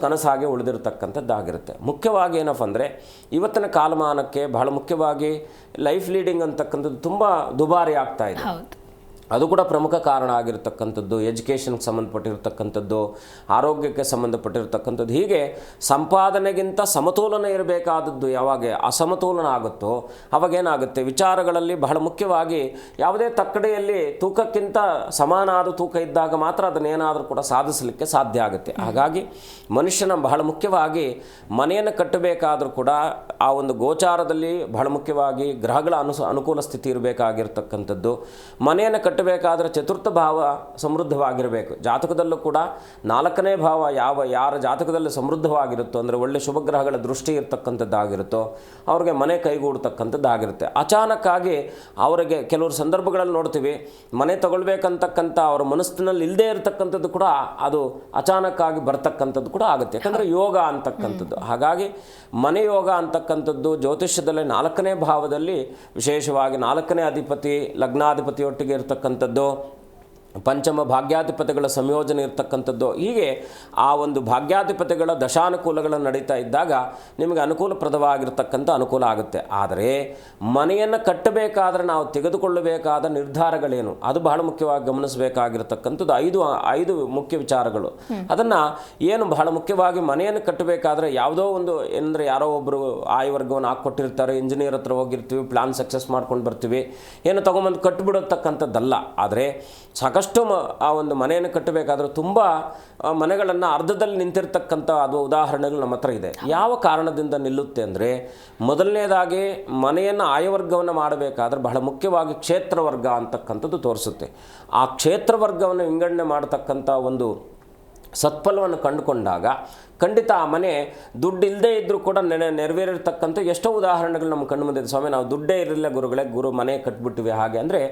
ಕನಸಾಗಿ ಉಳಿದಿರ್ತಕ್ಕಂಥದ್ದಾಗಿರುತ್ತೆ. ಮುಖ್ಯವಾಗಿ ಏನಪ್ಪ ಅಂದರೆ ಇವತ್ತಿನ ಕಾಲಮಾನಕ್ಕೆ ಬಹಳ ಮುಖ್ಯವಾಗಿ ಲೈಫ್ ಲೀಡಿಂಗ್ ಅಂತಕ್ಕಂಥದ್ದು ತುಂಬ ದುಬಾರಿ ಆಗ್ತಾ ಇದೆ. ಅದು ಕೂಡ ಪ್ರಮುಖ ಕಾರಣ ಆಗಿರ್ತಕ್ಕಂಥದ್ದು. ಎಜುಕೇಷನ್ಗೆ ಸಂಬಂಧಪಟ್ಟಿರ್ತಕ್ಕಂಥದ್ದು, ಆರೋಗ್ಯಕ್ಕೆ ಸಂಬಂಧಪಟ್ಟಿರ್ತಕ್ಕಂಥದ್ದು, ಹೀಗೆ ಸಂಪಾದನೆಗಿಂತ ಸಮತೋಲನ ಇರಬೇಕಾದದ್ದು ಯಾವಾಗ ಅಸಮತೋಲನ ಆಗುತ್ತೋ ಅವಾಗೇನಾಗುತ್ತೆ, ವಿಚಾರಗಳಲ್ಲಿ ಬಹಳ ಮುಖ್ಯವಾಗಿ ಯಾವುದೇ ತಕ್ಕಡೆಯಲ್ಲಿ ತೂಕಕ್ಕಿಂತ ಸಮಾನಾದ ತೂಕ ಇದ್ದಾಗ ಮಾತ್ರ ಅದನ್ನೇನಾದರೂ ಕೂಡ ಸಾಧಿಸಲಿಕ್ಕೆ ಸಾಧ್ಯ ಆಗುತ್ತೆ. ಹಾಗಾಗಿ ಮನುಷ್ಯನ ಬಹಳ ಮುಖ್ಯವಾಗಿ ಮನೆಯನ್ನು ಕಟ್ಟಬೇಕಾದರೂ ಕೂಡ ಆ ಒಂದು ಗೋಚಾರದಲ್ಲಿ ಬಹಳ ಮುಖ್ಯವಾಗಿ ಗ್ರಹಗಳ ಅನುಕೂಲ ಸ್ಥಿತಿ ಇರಬೇಕಾಗಿರ್ತಕ್ಕಂಥದ್ದು. ಮನೆಯನ್ನು ಕಟ್ಟಬೇಕಾದ್ರೆ ಚತುರ್ಥ ಭಾವ ಸಮೃದ್ಧವಾಗಿರಬೇಕು. ಜಾತಕದಲ್ಲೂ ಕೂಡ 4ನೇ ಭಾವ ಯಾರ ಜಾತಕದಲ್ಲಿ ಸಮೃದ್ಧವಾಗಿರುತ್ತೋ, ಅಂದರೆ ಒಳ್ಳೆ ಶುಭಗ್ರಹಗಳ ದೃಷ್ಟಿ ಇರ್ತಕ್ಕಂಥದ್ದಾಗಿರುತ್ತೋ ಅವ್ರಿಗೆ ಮನೆ ಕೈಗೂಡ್ತಕ್ಕಂಥದ್ದಾಗಿರುತ್ತೆ. ಅಚಾನಕ್ಕಾಗಿ ಅವರಿಗೆ ಕೆಲವರು ಸಂದರ್ಭಗಳಲ್ಲಿ ನೋಡ್ತೀವಿ, ಮನೆ ತಗೊಳ್ಬೇಕಂತಕ್ಕಂಥ ಅವರ ಮನಸ್ಸಿನಲ್ಲಿ ಇಲ್ಲದೇ ಇರತಕ್ಕಂಥದ್ದು ಕೂಡ ಅದು ಅಚಾನಕ್ಕಾಗಿ ಬರ್ತಕ್ಕಂಥದ್ದು ಕೂಡ ಆಗುತ್ತೆ. ಯಾಕಂದರೆ ಯೋಗ ಅಂತಕ್ಕಂಥದ್ದು. ಹಾಗಾಗಿ ಮನೆ ಯೋಗ ಅಂತಕ್ಕಂಥದ್ದು ಜ್ಯೋತಿಷ್ಯದಲ್ಲಿ 4ನೇ ಭಾವದಲ್ಲಿ ವಿಶೇಷವಾಗಿ 4ನೇ ಅಧಿಪತಿ ಲಗ್ನಾಧಿಪತಿಯೊಟ್ಟಿಗೆ ಇರತಕ್ಕಂಥದ್ದು, ಪಂಚಮ ಭಾಗ್ಯಾಧಿಪತಿಗಳ ಸಂಯೋಜನೆ ಇರತಕ್ಕಂಥದ್ದು, ಹೀಗೆ ಆ ಒಂದು ಭಾಗ್ಯಾಧಿಪತಿಗಳ ದಶಾನುಕೂಲಗಳು ನಡೀತಾ ಇದ್ದಾಗ ನಿಮಗೆ ಅನುಕೂಲಪ್ರದವಾಗಿರ್ತಕ್ಕಂಥ ಅನುಕೂಲ ಆಗುತ್ತೆ. ಆದರೆ ಮನೆಯನ್ನು ಕಟ್ಟಬೇಕಾದ್ರೆ ನಾವು ತೆಗೆದುಕೊಳ್ಳಬೇಕಾದ ನಿರ್ಧಾರಗಳೇನು, ಅದು ಬಹಳ ಮುಖ್ಯವಾಗಿ ಗಮನಿಸಬೇಕಾಗಿರ್ತಕ್ಕಂಥದ್ದು. ಐದು ಮುಖ್ಯ ವಿಚಾರಗಳು. ಅದನ್ನು ಏನು ಬಹಳ ಮುಖ್ಯವಾಗಿ ಮನೆಯನ್ನು ಕಟ್ಟಬೇಕಾದ್ರೆ ಯಾವುದೋ ಒಂದು ಏನಂದರೆ ಯಾರೋ ಒಬ್ಬರು ಆಯುವರ್ಗವನ್ನು ಹಾಕ್ಕೊಟ್ಟಿರ್ತಾರೆ, ಇಂಜಿನಿಯರ್ ಹತ್ರ ಹೋಗಿರ್ತೀವಿ, ಪ್ಲಾನ್ ಸಕ್ಸಸ್ ಮಾಡ್ಕೊಂಡು ಬರ್ತೀವಿ, ಏನು ತೊಗೊಂಬಂದು ಕಟ್ಟಿಬಿಡತಕ್ಕಂಥದ್ದಲ್ಲ. ಆದರೆ ಸಾಕಷ್ಟು ಆ ಒಂದು ಮನೆಯನ್ನು ಕಟ್ಟಬೇಕಾದ್ರೆ ತುಂಬ ಮನೆಗಳನ್ನು ಅರ್ಧದಲ್ಲಿ ನಿಂತಿರ್ತಕ್ಕಂಥ ಅದು ಉದಾಹರಣೆಗಳು ನಮ್ಮ ಹತ್ರ ಇದೆ. ಯಾವ ಕಾರಣದಿಂದ ನಿಲ್ಲುತ್ತೆ ಅಂದರೆ, ಮೊದಲನೇದಾಗಿ ಮನೆಯನ್ನು ಆಯವರ್ಗವನ್ನು ಮಾಡಬೇಕಾದ್ರೆ ಬಹಳ ಮುಖ್ಯವಾಗಿ ಕ್ಷೇತ್ರವರ್ಗ ಅಂತಕ್ಕಂಥದ್ದು ತೋರಿಸುತ್ತೆ. ಆ ಕ್ಷೇತ್ರವರ್ಗವನ್ನು ವಿಂಗಡಣೆ ಮಾಡತಕ್ಕಂಥ ಒಂದು ಸತ್ಫಲವನ್ನು ಕಂಡುಕೊಂಡಾಗ ಖಂಡಿತ ಆ ಮನೆ ದುಡ್ಡು ಇಲ್ಲದೇ ಇದ್ದರೂ ಕೂಡ ನೆರವೇರಿರ್ತಕ್ಕಂಥ ಎಷ್ಟೋ ಉದಾಹರಣೆಗಳು ನಮ್ಮ ಕಣ್ಣು ಮುಂದೆ. ಸ್ವಾಮಿ ನಾವು ದುಡ್ಡೇ ಇರಲಿಲ್ಲ ಗುರುಗಳೇ, ಮನೆ ಕಟ್ಬಿಟ್ಟಿವೆ. ಹಾಗೆ ಅಂದರೆ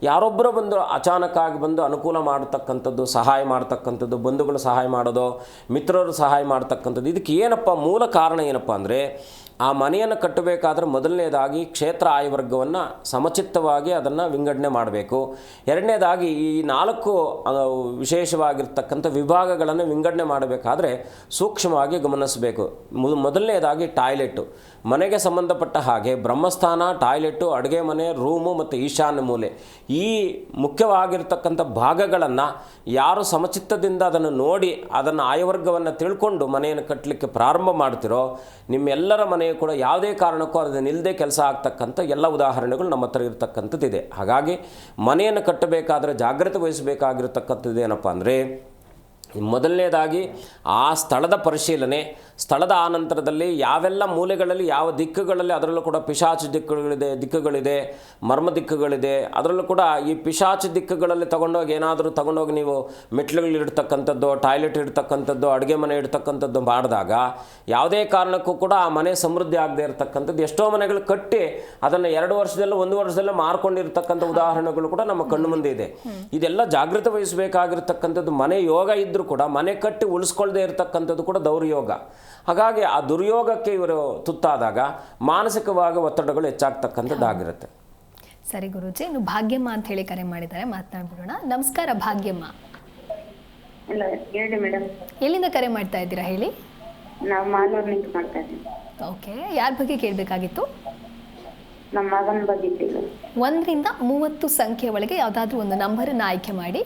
ಯಾರೊಬ್ಬರು ಬಂದು ಅಚಾನಕ್ಕಾಗಿ ಬಂದು ಅನುಕೂಲ ಮಾಡತಕ್ಕಂಥದ್ದು, ಸಹಾಯ ಮಾಡ್ತಕ್ಕಂಥದ್ದು, ಬಂಧುಗಳು ಸಹಾಯ ಮಾಡೋದು, ಮಿತ್ರರು ಸಹಾಯ ಮಾಡ್ತಕ್ಕಂಥದ್ದು. ಇದಕ್ಕೆ ಏನಪ್ಪ ಮೂಲ ಕಾರಣ ಏನಪ್ಪ ಅಂದರೆ, ಆ ಮನೆಯನ್ನು ಕಟ್ಟಬೇಕಾದ್ರೆ ಮೊದಲನೇದಾಗಿ ಕ್ಷೇತ್ರ ಆಯುವರ್ಗವನ್ನು ಸಮಚಿತ್ತವಾಗಿ ಅದನ್ನು ವಿಂಗಡಣೆ ಮಾಡಬೇಕು. ಎರಡನೇದಾಗಿ ಈ 4 ವಿಶೇಷವಾಗಿರ್ತಕ್ಕಂಥ ವಿಭಾಗಗಳನ್ನು ವಿಂಗಡಣೆ ಮಾಡಬೇಕಾದ್ರೆ ಸೂಕ್ಷ್ಮವಾಗಿ ಗಮನಿಸಬೇಕು. ಮೊದಲನೇದಾಗಿ ಟಾಯ್ಲೆಟು. ಮನೆಗೆ ಸಂಬಂಧಪಟ್ಟ ಹಾಗೆ ಬ್ರಹ್ಮಸ್ಥಾನ, ಟಾಯ್ಲೆಟು, ಅಡುಗೆ ಮನೆ, ರೂಮು ಮತ್ತು ಈಶಾನ್ಯ ಮೂಲೆ, ಈ ಮುಖ್ಯವಾಗಿರ್ತಕ್ಕಂಥ ಭಾಗಗಳನ್ನು ಯಾರು ಸಮಚಿತ್ತದಿಂದ ಅದನ್ನು ನೋಡಿ ಅದನ್ನು ಆಯುವರ್ಗವನ್ನು ತಿಳ್ಕೊಂಡು ಮನೆಯನ್ನು ಕಟ್ಟಲಿಕ್ಕೆ ಪ್ರಾರಂಭ ಮಾಡ್ತಿರೋ, ನಿಮ್ಮೆಲ್ಲರ ಮನೆಯು ಕೂಡ ಯಾವುದೇ ಕಾರಣಕ್ಕೂ ಅದನ್ನು ನಿಲ್ಲದೆ ಕೆಲಸ ಆಗ್ತಕ್ಕಂಥ ಎಲ್ಲ ಉದಾಹರಣೆಗಳು ನಮ್ಮ ಹತ್ರ ಇರತಕ್ಕಂಥದ್ದಿದೆ. ಹಾಗಾಗಿ ಮನೆಯನ್ನು ಕಟ್ಟಬೇಕಾದ್ರೆ ಜಾಗ್ರತೆ ವಹಿಸಬೇಕಾಗಿರ್ತಕ್ಕಂಥದ್ದು ಏನಪ್ಪ ಅಂದರೆ, ಮೊದಲನೇದಾಗಿ ಆ ಸ್ಥಳದ ಪರಿಶೀಲನೆ, ಸ್ಥಳದ ಆನಂತರದಲ್ಲಿ ಯಾವೆಲ್ಲ ಮೂಲೆಗಳಲ್ಲಿ ಯಾವ ದಿಕ್ಕುಗಳಲ್ಲಿ, ಅದರಲ್ಲೂ ಕೂಡ ಪಿಶಾಚಿ ದಿಕ್ಕುಗಳಿದೆ, ಮರ್ಮ ದಿಕ್ಕುಗಳಿದೆ. ಅದರಲ್ಲೂ ಕೂಡ ಈ ಪಿಶಾಚಿ ದಿಕ್ಕುಗಳಲ್ಲಿ ತಗೊಂಡೋಗಿ ನೀವು ಮೆಟ್ಲುಗಳು ಇಡ್ತಕ್ಕಂಥದ್ದು, ಟಾಯ್ಲೆಟ್ ಇಡ್ತಕ್ಕಂಥದ್ದು, ಅಡುಗೆ ಮನೆ ಇಡ್ತಕ್ಕಂಥದ್ದು ಮಾಡಿದಾಗ ಯಾವುದೇ ಕಾರಣಕ್ಕೂ ಕೂಡ ಆ ಮನೆ ಸಮೃದ್ಧಿ ಆಗದೆ ಇರತಕ್ಕಂಥದ್ದು. ಎಷ್ಟೋ ಮನೆಗಳು ಕಟ್ಟಿ ಅದನ್ನು 2 ವರ್ಷದಲ್ಲೂ 1 ವರ್ಷದಲ್ಲೂ ಮಾರ್ಕೊಂಡಿರ್ತಕ್ಕಂಥ ಉದಾಹರಣೆಗಳು ಕೂಡ ನಮ್ಮ ಕಣ್ಣು ಮುಂದೆ ಇದೆ. ಇದೆಲ್ಲ ಜಾಗೃತಿ ವಹಿಸಬೇಕಾಗಿರ್ತಕ್ಕಂಥದ್ದು. ಮನೆ ಯೋಗ ಇದ್ದರೂ ಕೂಡ ಮನೆ ಕಟ್ಟಿ ಉಳಿಸ್ಕೊಳ್ಳದೆ ಇರತಕ್ಕಂಥದ್ದು ಕೂಡ ದೌರ್ಯೋಗ. ಹಾಗಾಗಿ ಆ ದುರ್ಯೋಗಕ್ಕೆ ಇವರು ತುತ್ತಾದಾಗ ಮಾನಸಿಕವಾಗಿ ಒತ್ತಡಗಳು ಹೆಚ್ಚಾಗ್ತಕ್ಕಂಥದ್ದಾಗಿರುತ್ತೆ. ಸರಿ ಗುರುಜಿ, ಇನ್ನು ಭಾಗ್ಯಮ್ಮ ಅಂತ ಹೇಳಿ ಕರೆ ಮಾಡಿದ್ದಾರೆ, ಮಾತನಾಡ್ಬಿಡೋಣ. ನಮಸ್ಕಾರ ಭಾಗ್ಯಮ್ಮ. ಹೇಳಿ ಮೇಡಮ್. ಎಲ್ಲಿಂದ ಕರೆ ಮಾಡ್ತಾ ಇದ್ದೀರಾ ಹೇಳಿ? ನಾವು ಮಾಲೂರಿನಿಂದ ಮಾಡ್ತಾ ಇದ್ದೀವಿ. ಓಕೆ, ಯಾರ ಬಗ್ಗೆ ಕೇಳಬೇಕಾಗಿತ್ತು? ನಮ್ಮ ಮಗನ ಬಗ್ಗೆ ಕೇಳಿ. 1 ರಿಂದ 30 ಸಂಖ್ಯೆ ಒಳಗೆ ಯಾವುದಾದ್ರೂ ಒಂದು ನಂಬರನ್ನು ಆಯ್ಕೆ ಮಾಡಿ.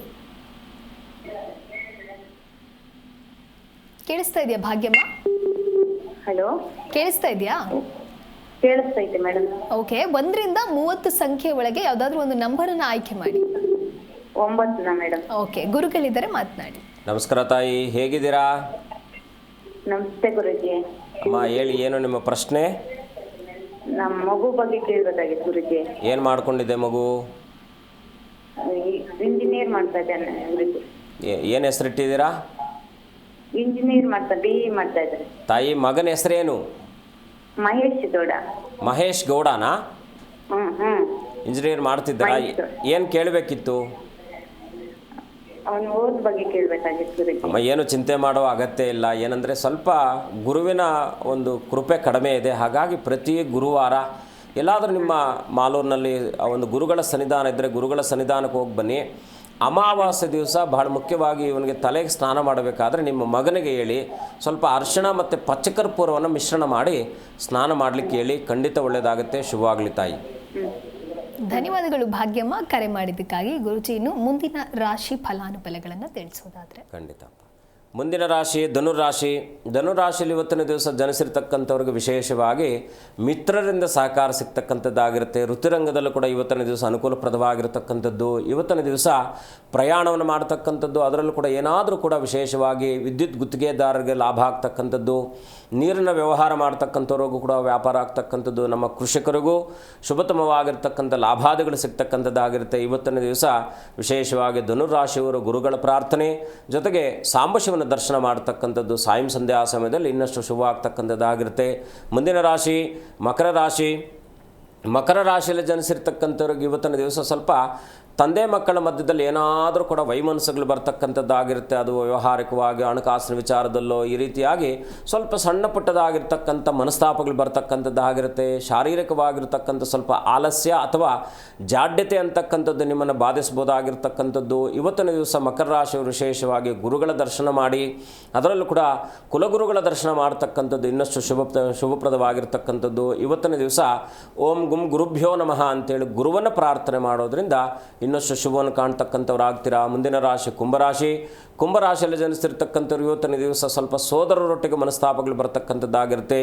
ಕೇಳಿಸ್ತಾ ಇದೆಯಾ ಭಾಗ್ಯಮ್ಮ? ಹಲೋ, ಕೇಳಿಸ್ತಾ ಇದೆಯಾ? ಕೇಳಿಸ್ತೈತೆ ಮೇಡಮ್. ಓಕೆ, 1 ರಿಂದ 30 ಸಂಖ್ಯೆ ಒಳಗೆ ಯಾವುದಾದ್ರೂ ಒಂದು ನಂಬರನ್ನು ಆಯ್ಕೆ ಮಾಡಿ. 9 ಮೇಡಮ್. ಓಕೆ, ಗುರುಗಳಿದ್ದಾರೆ, ಮಾತನಾಡಿ. ನಮಸ್ಕಾರ ತಾಯಿ, ಹೇಗಿದ್ದೀರಾ? ನಮಸ್ತೆ ಗುರುಜಿ. ಅಮ್ಮ ಹೇಳಿ, ಏನು ನಿಮ್ಮ ಪ್ರಶ್ನೆ? ನಮ್ಮ ಮಗು ಬಗ್ಗೆ ಕೇಳಬೇಕಾಗಿತ್ತು ಗುರುಜಿ. ಏನು ಮಾಡ್ಕೊಂಡಿದೆ ಮಗು? ಇಂಜಿನಿಯರ್ ಮಾಡ್ತಾ ಇದ್ದಾನೆ ಗುರುಜಿ. ಏನು ಹೆಸರಿಟ್ಟಿದ್ದೀರಾ? ಇಂಜಿನಿಯರ್ BE ಮಾಡ್ತಾ ಇದ್ದಾರೆ. ತಾಯಿ ಮಗನ ಹೆಸರೇನು? ಮಹೇಶ್ ಗೌಡ. ಮಹೇಶ್ ಗೌಡನಾ? ಹ್ಮ್. ಇಂಜಿನಿಯರ್ ಮಾಡ್ತಿದ್ದಾರಾ? ಏನು ಕೇಳಬೇಕಿತ್ತು? ಅವನ ಓದ್ ಬಗ್ಗೆ ಕೇಳಬೇಕಾಗಿತ್ತು ಗುರುಜಿ. ಅಮ್ಮ ಏನು ಚಿಂತೆ ಮಾಡೋ ಅಗತ್ಯ ಇಲ್ಲ. ಏನಂದರೆ ಸ್ವಲ್ಪ ಗುರುವಿನ ಒಂದು ಕೃಪೆ ಕಡಿಮೆ ಇದೆ. ಹಾಗಾಗಿ ಪ್ರತಿ ಗುರುವಾರ ಎಲ್ಲಾದರೂ ನಿಮ್ಮ ಮಾಲೂರಿನಲ್ಲಿ ಒಂದು ಗುರುಗಳ ಸನ್ನಿಧಾನ ಇದ್ದರೆ ಗುರುಗಳ ಸನ್ನಿಧಾನಕ್ಕೆ ಹೋಗಿ ಬನ್ನಿ. ಅಮಾವಾಸ್ಯೆ ದಿವಸ ಬಹಳ ಮುಖ್ಯವಾಗಿ ಇವನಿಗೆ ತಲೆಗೆ ಸ್ನಾನ ಮಾಡಬೇಕಾದ್ರೆ ನಿಮ್ಮ ಮಗನಿಗೆ ಹೇಳಿ ಸ್ವಲ್ಪ ಅರಿಶಿಣ ಮತ್ತು ಪಚ್ಚಕರ್ಪೂರವನ್ನು ಮಿಶ್ರಣ ಮಾಡಿ ಸ್ನಾನ ಮಾಡಲಿಕ್ಕೆ ಹೇಳಿ. ಖಂಡಿತ ಒಳ್ಳೆಯದಾಗುತ್ತೆ. ಶುಭವಾಗಲಿ ತಾಯಿ. ಧನ್ಯವಾದಗಳು ಭಾಗ್ಯಮ್ಮ, ಕರೆ ಮಾಡಿದ್ದಕ್ಕಾಗಿ. ಗುರುಜಿ, ಇನ್ನು ಮುಂದಿನ ರಾಶಿ ಫಲಾನುಫಲಗಳನ್ನು ತಿಳಿಸೋದಾದ್ರೆ? ಖಂಡಿತ. ಮುಂದಿನ ರಾಶಿ ಧನುರಾಶಿ. ಧನುರಾಶಿಯಲ್ಲಿ ಇವತ್ತಿನ ದಿವಸ ಜನಿಸಿರ್ತಕ್ಕಂಥವ್ರಿಗೆ ವಿಶೇಷವಾಗಿ ಮಿತ್ರರಿಂದ ಸಹಕಾರ ಸಿಗ್ತಕ್ಕಂಥದ್ದಾಗಿರುತ್ತೆ. ವೃತ್ತಿರಂಗದಲ್ಲೂ ಕೂಡ ಇವತ್ತಿನ ದಿವಸ ಅನುಕೂಲಪ್ರದವಾಗಿರ್ತಕ್ಕಂಥದ್ದು. ಇವತ್ತಿನ ದಿವಸ ಪ್ರಯಾಣವನ್ನು ಮಾಡ್ತಕ್ಕಂಥದ್ದು, ಅದರಲ್ಲೂ ಕೂಡ ಏನಾದರೂ ಕೂಡ ವಿಶೇಷವಾಗಿ ವಿದ್ಯುತ್ ಗುತ್ತಿಗೆದಾರರಿಗೆ ಲಾಭ ಆಗ್ತಕ್ಕಂಥದ್ದು, ನೀರಿನ ವ್ಯವಹಾರ ಮಾಡ್ತಕ್ಕಂಥವ್ರಿಗೂ ಕೂಡ ವ್ಯಾಪಾರ ಆಗ್ತಕ್ಕಂಥದ್ದು, ನಮ್ಮ ಕೃಷಿಕರಿಗೂ ಶುಭತಮವಾಗಿರ್ತಕ್ಕಂಥ ಲಾಭಾದಿಗಳು ಸಿಗ್ತಕ್ಕಂಥದ್ದಾಗಿರುತ್ತೆ. ಇವತ್ತಿನ ದಿವಸ ವಿಶೇಷವಾಗಿ ಧನುರಾಶಿಯವರು ಗುರುಗಳ ಪ್ರಾರ್ಥನೆ ಜೊತೆಗೆ ಸಾಂಬಶಿವನ ದರ್ಶನ ಮಾಡ್ತಕ್ಕಂಥದ್ದು ಸಾಯಂ ಸಂಧ್ಯಾ ಸಮಯದಲ್ಲಿ ಇನ್ನಷ್ಟು ಶುಭ ಆಗ್ತಕ್ಕಂಥದ್ದಾಗಿರುತ್ತೆ. ಮುಂದಿನ ರಾಶಿ ಮಕರ ರಾಶಿ. ಮಕರ ರಾಶಿಯಲ್ಲಿ ಜನಿಸಿರ್ತಕ್ಕಂಥವ್ರಿಗೆ ಇವತ್ತಿನ ದಿವಸ ಸ್ವಲ್ಪ ತಂದೆ ಮಕ್ಕಳ ಮಧ್ಯದಲ್ಲಿ ಏನಾದರೂ ಕೂಡ ವೈಮನಸ್ಸುಗಳು ಬರ್ತಕ್ಕಂಥದ್ದಾಗಿರುತ್ತೆ. ಅದು ವ್ಯವಹಾರಿಕವಾಗಿ ಹಣಕಾಸಿನ ವಿಚಾರದಲ್ಲೋ ಈ ರೀತಿಯಾಗಿ ಸ್ವಲ್ಪ ಸಣ್ಣ ಪುಟ್ಟದಾಗಿರ್ತಕ್ಕಂಥ ಮನಸ್ತಾಪಗಳು ಬರ್ತಕ್ಕಂಥದ್ದಾಗಿರುತ್ತೆ. ಶಾರೀರಿಕವಾಗಿರ್ತಕ್ಕಂಥ ಸ್ವಲ್ಪ ಆಲಸ್ಯ ಅಥವಾ ಜಾಡ್ಯತೆ ಅಂತಕ್ಕಂಥದ್ದು ನಿಮ್ಮನ್ನು ಬಾಧಿಸ್ಬೋದಾಗಿರ್ತಕ್ಕಂಥದ್ದು. ಇವತ್ತಿನ ದಿವಸ ಮಕರ ರಾಶಿಯವರು ವಿಶೇಷವಾಗಿ ಗುರುಗಳ ದರ್ಶನ ಮಾಡಿ, ಅದರಲ್ಲೂ ಕೂಡ ಕುಲಗುರುಗಳ ದರ್ಶನ ಮಾಡ್ತಕ್ಕಂಥದ್ದು ಇನ್ನಷ್ಟು ಶುಭಪ್ರದವಾಗಿರ್ತಕ್ಕಂಥದ್ದು. ಇವತ್ತಿನ ದಿವಸ ಓಂ ಗುಂ ಗುರುಭ್ಯೋ ನಮಃ ಅಂತೇಳಿ ಗುರುವನ್ನು ಪ್ರಾರ್ಥನೆ ಮಾಡೋದ್ರಿಂದ ಇನ್ನಷ್ಟು ಶುಭವನ್ನು ಕಾಣ್ತಕ್ಕಂಥವ್ರಾಗ್ತೀರಾ. ಮುಂದಿನ ರಾಶಿ ಕುಂಭರಾಶಿ. ಕುಂಭರಾಶಿಯಲ್ಲಿ ಜನಿಸ್ತಿರ್ತಕ್ಕಂಥವ್ರು ಇವತ್ತಿನ ದಿವಸ ಸ್ವಲ್ಪ ಸೋದರರೊಟ್ಟಿಗೆ ಮನಸ್ತಾಪಗಳು ಬರ್ತಕ್ಕಂಥದ್ದಾಗಿರುತ್ತೆ.